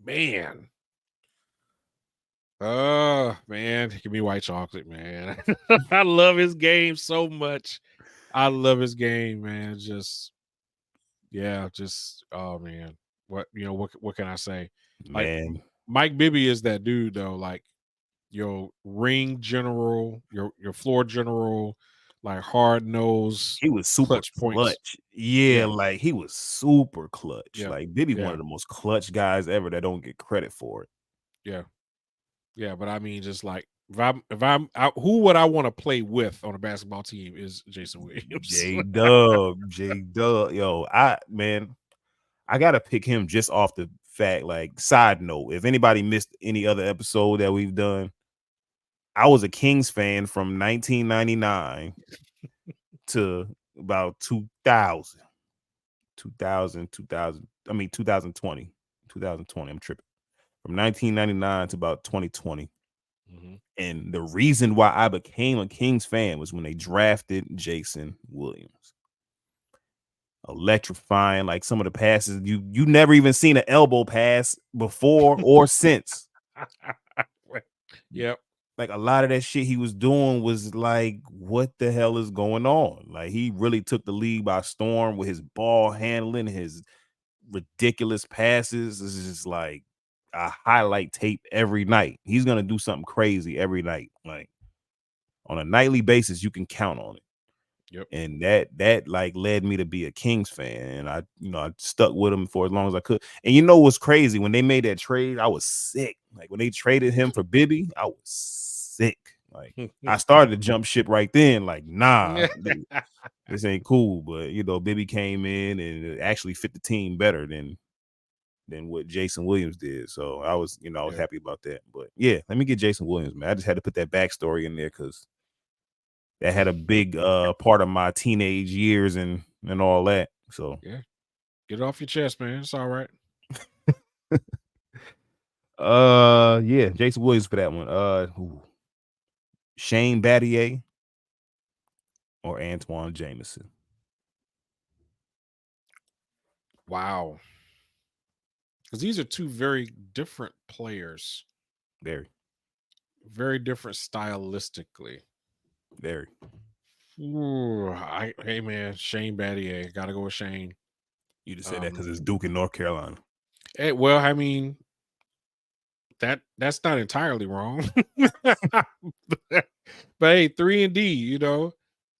Man. Oh man, give me white chocolate, man. I love his game so much. I love his game, man. Just yeah, just oh man. What can I say? Like Man, Mike Bibby is that dude though, like your ring general, your floor general, like hard nose he was super clutch points. clutch. Yeah, Yeah, like he was super clutch. yeah, Like Bibby, one yeah, of the most clutch guys ever that don't get credit for it. yeah, yeah. But I mean, just like who would I want to play with on a basketball team is Jason Williams. J Dub, yo, I gotta pick him just off the fact. Like, side note, if anybody missed any other episode that we've done, I was a Kings fan from 1999 to about 2000, 2020, 2020. I'm tripping. From 1999 to about 2020. Mhm. And the reason why I became a Kings fan was when they drafted Jason Williams. Electrifying, like some of the passes you never even seen an elbow pass before or since. Yep. Like a lot of that shit he was doing was like, what the hell is going on? Like he really took the league by storm with his ball handling, his ridiculous passes. This is just like a highlight tape every night. He's gonna do something crazy every night. Like on a nightly basis, you can count on it. Yep. And that like led me to be a Kings fan. And I stuck with him for as long as I could. And you know what's crazy? When they made that trade, I was sick. Like when they traded him for Bibby, I was sick. Like I started to jump ship right then. Like, nah, this ain't cool. But Bibby came in and it actually fit the team better than what Jason Williams did. So I was Yeah. happy about that. But yeah, let me get Jason Williams, man. I just had to put that backstory in there because that had a big part of my teenage years and all that. So Yeah. Get it off your chest, man. It's all right. yeah, Jason Williams for that one. Shane Battier or Antoine Jameson. Wow. Because these are two very different players, Very, very different stylistically. very. Ooh, hey man, Shane Battier. Gotta go with Shane. You just said that Um, because it's Duke in North Carolina. well, I mean, that's not entirely wrong. But hey, 3 and D,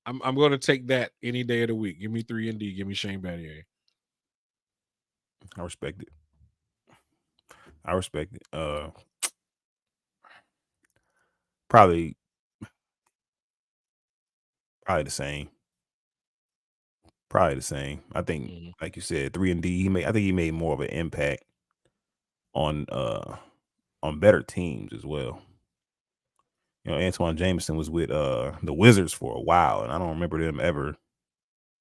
I'm gonna take that any day of the week. Give me 3 and D, give me Shane Battier. I respect it. I respect it. Probably probably the same. Probably the same. I think, Mhm. like you said, 3 and D. I think he made more of an impact on better teams as well. Antoine Jameson was with the Wizards for a while, and I don't remember them ever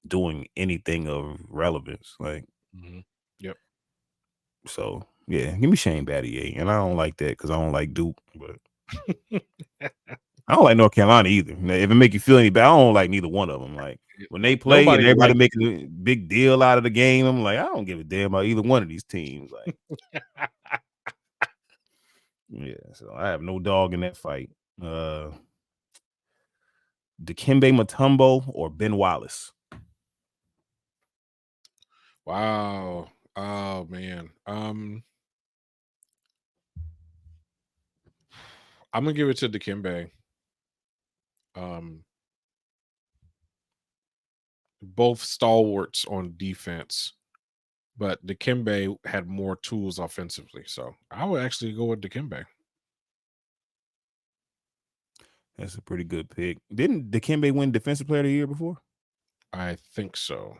doing anything of relevance. Like, Mhm. Yep. so yeah, give me Shane Battier. And I don't like that because I don't like Duke, but I don't like North Carolina either. Now, if it make you feel any bad, I don't like neither one of them. Like when they play and Nobody everybody likes making a big deal out of the game, I'm like, I don't give a damn about either one of these teams. Like, yeah, so I have no dog in that fight. Dikembe Mutombo or Ben Wallace. Wow. Oh man. I'm gonna give it to Dikembe. Um, both stalwarts on defense, but Dikembe had more tools offensively. So I would actually go with Dikembe. That's a pretty good pick. Didn't Dikembe win Defensive Player of the Year before? I think so.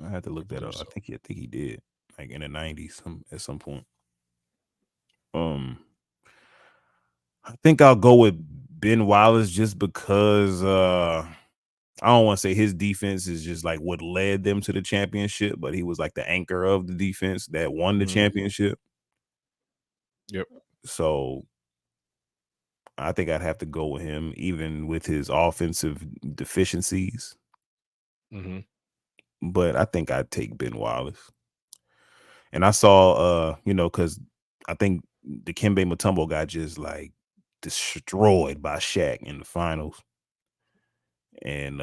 I had to I look that believe up. so. I think he did, like in the '90s, at some point. Um, I think I'll go with Ben Wallace just because I don't want to say his defense is just like what led them to the championship, but he was like the anchor of the defense that won the Mhm. championship. Yep. So I think I'd have to go with him, even with his offensive deficiencies. Mhm. But I think I'd take Ben Wallace. And I saw, because I think Dikembe Mutombo got just like destroyed by Shaq in the finals. And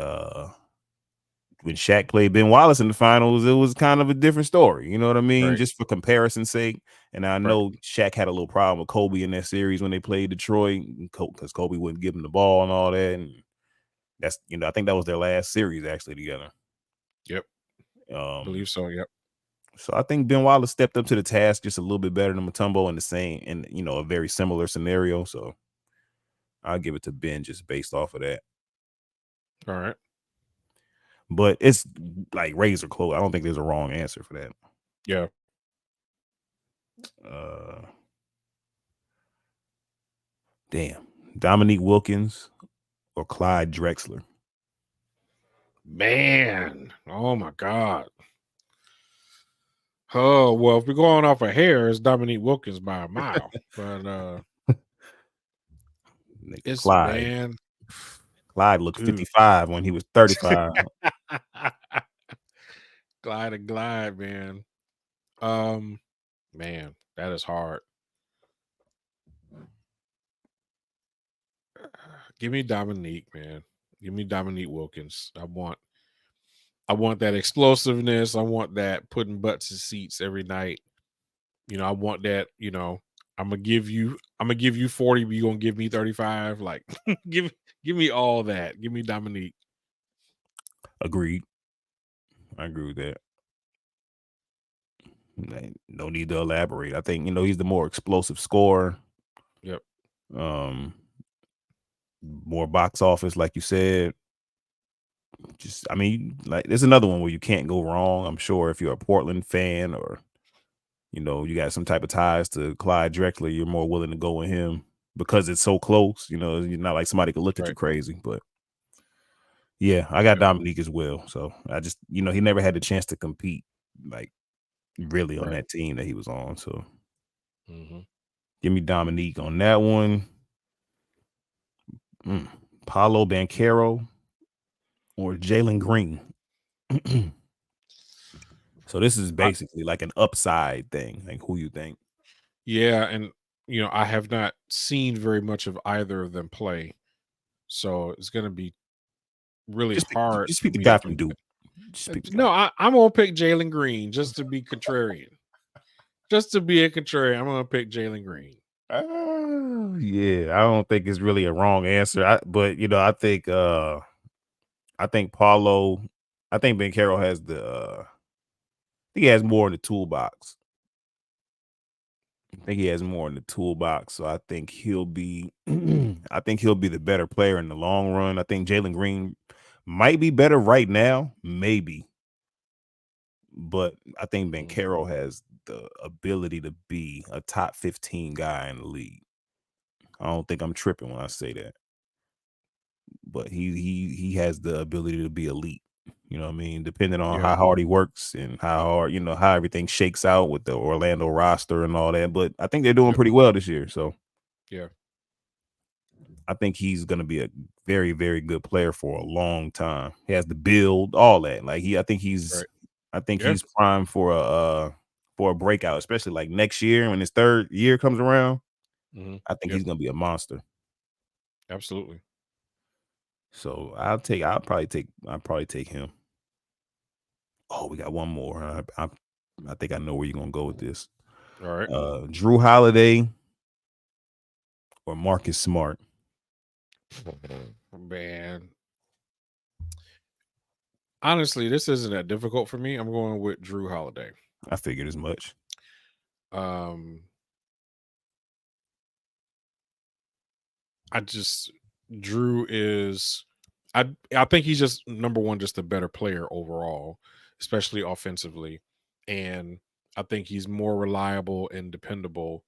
when Shaq played Ben Wallace in the finals, it was kind of a different story. You know what I mean? Right. Just for comparison's sake. And I Right. know Shaq had a little problem with Kobe in that series when they played Detroit because Kobe wouldn't give him the ball and all that. And that's, I think that was their last series actually together. Yep. Um, Believe so. Yep. so I think Ben Wallace stepped up to the task just a little bit better than Mutombo in the same, in a very similar scenario. So I'll give it to Ben just based off of that. All right. But it's like razor close. I don't think there's a wrong answer for that. Yeah. Uh, Damn, Dominique Wilkins or Clyde Drexler. Man. Oh my God. Oh well, if we're going off of hair, it's Dominique Wilkins by a mile. But Nigga, it's Clyde. man, Clyde looked dude. 55 when he was 35. Glide and glide, man. Um, man, that is hard. Give me Dominique, man. Give me Dominique Wilkins. I want that explosiveness. I want that putting butts in seats every night. I want that, I'm gonna give you 40, but you're gonna give me 35. Like give give me all that. Give me Dominique. Agreed. I agree with that. No need to elaborate. I think, he's the more explosive scorer. Yep. Um, More box office, like you said. Just, I mean, like, there's another one where you can't go wrong. I'm sure if you're a Portland fan or, you got some type of ties to Clyde Drexler, you're more willing to go with him because it's so close. You're not like somebody could look at you Right. crazy. But yeah, I got Yep. Dominique as well. So I just, he never had the chance to compete, like, really on Right. that team that he was on. So Hmm. give me Dominique on that one. Paulo Banchero or Jalen Green. So this is basically like an upside thing. Like, who you think? Yeah, and I have not seen very much of either of them play, so it's going to be really Just pick, hard just for pick the me guy to from compare. Duke. Just pick the guy. No, I'm gonna pick Jalen Green just to be contrarian. Just to be a contrarian, I'm gonna pick Jalen Green. Yeah, I don't think it's really a wrong answer. But I think Paulo, I think Ben Carroll has he has more in the toolbox. I think he has more in the toolbox. So I think he'll be I think he'll be the better player in the long run. I think Jalen Green might be better right now, maybe. But I think Ben Mhm. Carroll has the ability to be a top 15 guy in the league. I don't think I'm tripping when I say that. But he has the ability to be elite. You know what I mean? Depending on Yeah, how hard he works and how hard, how everything shakes out with the Orlando roster and all that. But I think they're doing yep, pretty well this year. So yeah, I think he's gonna be a very, very good player for a long time. He has the build, all that. Like right, I think yeah, he's prime for a breakout, especially like next year when his third year comes around. I think yep, he's gonna be a monster. absolutely. So I'll probably take him. Oh, we got one more. I think I know where you're gonna go with this. All right, Drew Holiday or Marcus Smart. man. Honestly, this isn't that difficult for me. I'm going with Drew Holiday. I figured as much. Um, I just Drew is I think he's just number one, just a better player overall, especially offensively. And I think he's more reliable and dependable.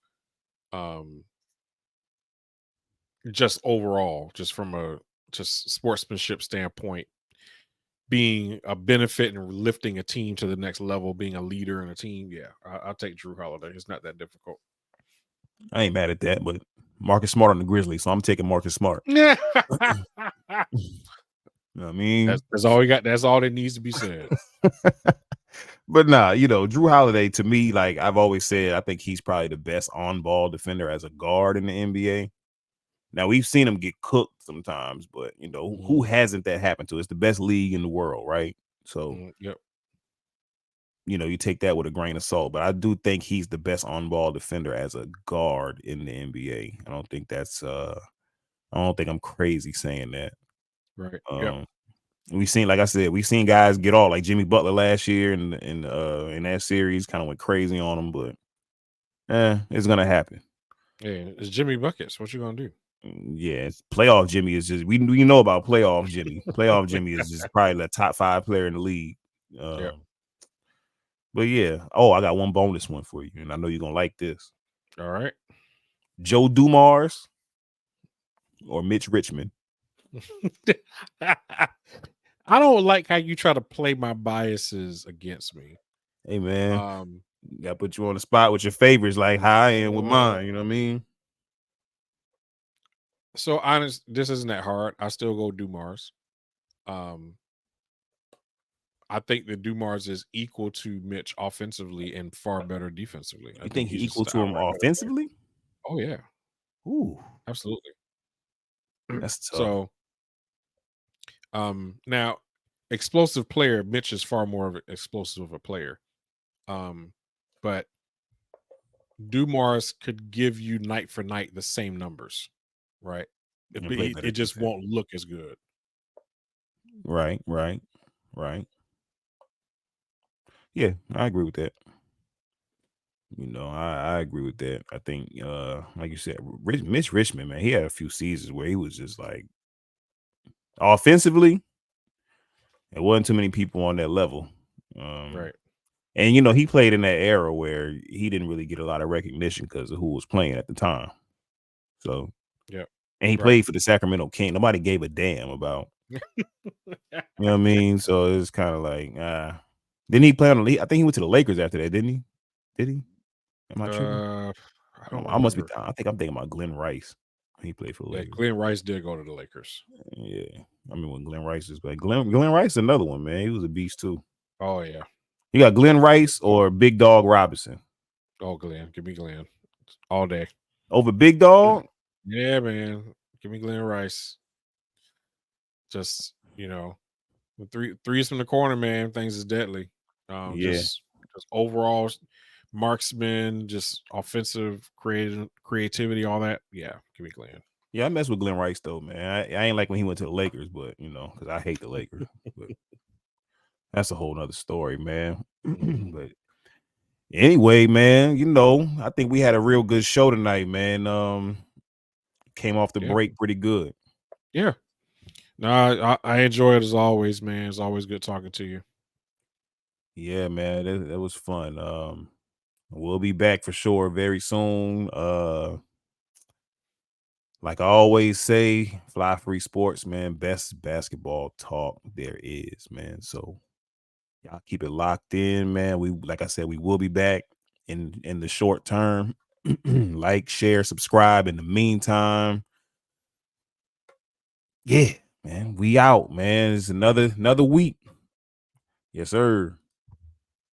Um just overall, just from a just sportsmanship standpoint, being a benefit and lifting a team to the next level, being a leader in a team. Yeah, I'll take Drew Holiday. It's not that difficult. I ain't mad at that, but Marcus Smart on the Grizzlies, so I'm taking Marcus Smart. Yeah, You know what I mean? that's all we got. That's all that needs to be said. But nah, Drew Holiday, to me, like I've always said, I think he's probably the best on-ball defender as a guard in the NBA. Now we've seen him get cooked sometimes, but who hasn't that happened to? It's the best league in the world, right? So Yep. you take that with a grain of salt. But I do think he's the best on-ball defender as a guard in the NBA. I don't think I'm crazy saying that. Right. Yep. We've seen, like I said, we've seen guys get off, like Jimmy Butler last year in that series, kind of went crazy on him, but it's gonna happen. Yeah, it's Jimmy Buckets. What you gonna do? Yeah, playoff Jimmy is just we know about playoff Jimmy. Playoff Jimmy is just probably the top 5 player in the league. Yeah. But yeah, I got one bonus one for you, and I know you're gonna like this. All right. Joe Dumars or Mitch Richmond. I don't like how you try to play my biases against me. Hey man, gotta put you on the spot with your favorites, like how I am with mine. You know what I mean? So honest, this isn't that hard. I still go Dumars. I think that Dumars is equal to Mitch offensively and far better defensively. I You think think he he's just equal an to him outright better player. offensively? Oh yeah, Ooh, absolutely. that's tough. So, now explosive player, Mitch is far more of an explosive of a player. But Dumars could give you night for night the same numbers, right? It just won't look as good. Right. Yeah, I agree with that. I agree with that. I think, like you said, Mitch Richmond, man, he had a few seasons where he was just like offensively, there wasn't too many people on that level. Right. And he played in that era where he didn't really get a lot of recognition because of who was playing at the time. So, yeah, and he played for the Sacramento King. Nobody gave a damn about. You know what I mean? So it's kind of like, didn't he play on the league? I think he went to the Lakers after that, didn't he? Did he? Am I tripping? I don't I must be. remember. I think I'm thinking about Glenn Rice. He played for the Yeah, Lakers. Glenn Rice did go to the Lakers. Yeah, I mean when Glenn Rice is back. Glenn Rice is another one, man. He was a beast too. Oh yeah. You got Glenn Rice or Big Dog Robinson? Oh, Glenn. Give me Glenn all day. Over Big Dog? Yeah, man. Give me Glenn Rice. Just with threes from the corner, man. Things is deadly. Yeah. Just overall marksman, just offensive creativity, all that. Yeah, give me Glenn. Yeah, I mess with Glenn Rice though, man. I ain't like when he went to the Lakers, but because I hate the Lakers. But that's a whole nother story, man. But anyway, man, I think we had a real good show tonight, man. Came off the break pretty good. Yeah. No, I enjoy it as always, man. It's always good talking to you. Yeah, man, that was fun. We'll be back for sure very soon. Like I always say, Fly Free Sports, man, best basketball talk there is, man. So y'all keep it locked in, man. Like I said, we will be back in the short term. Like, share, subscribe in the meantime. Yeah, man. We out, man. It's another week. Yes, sir.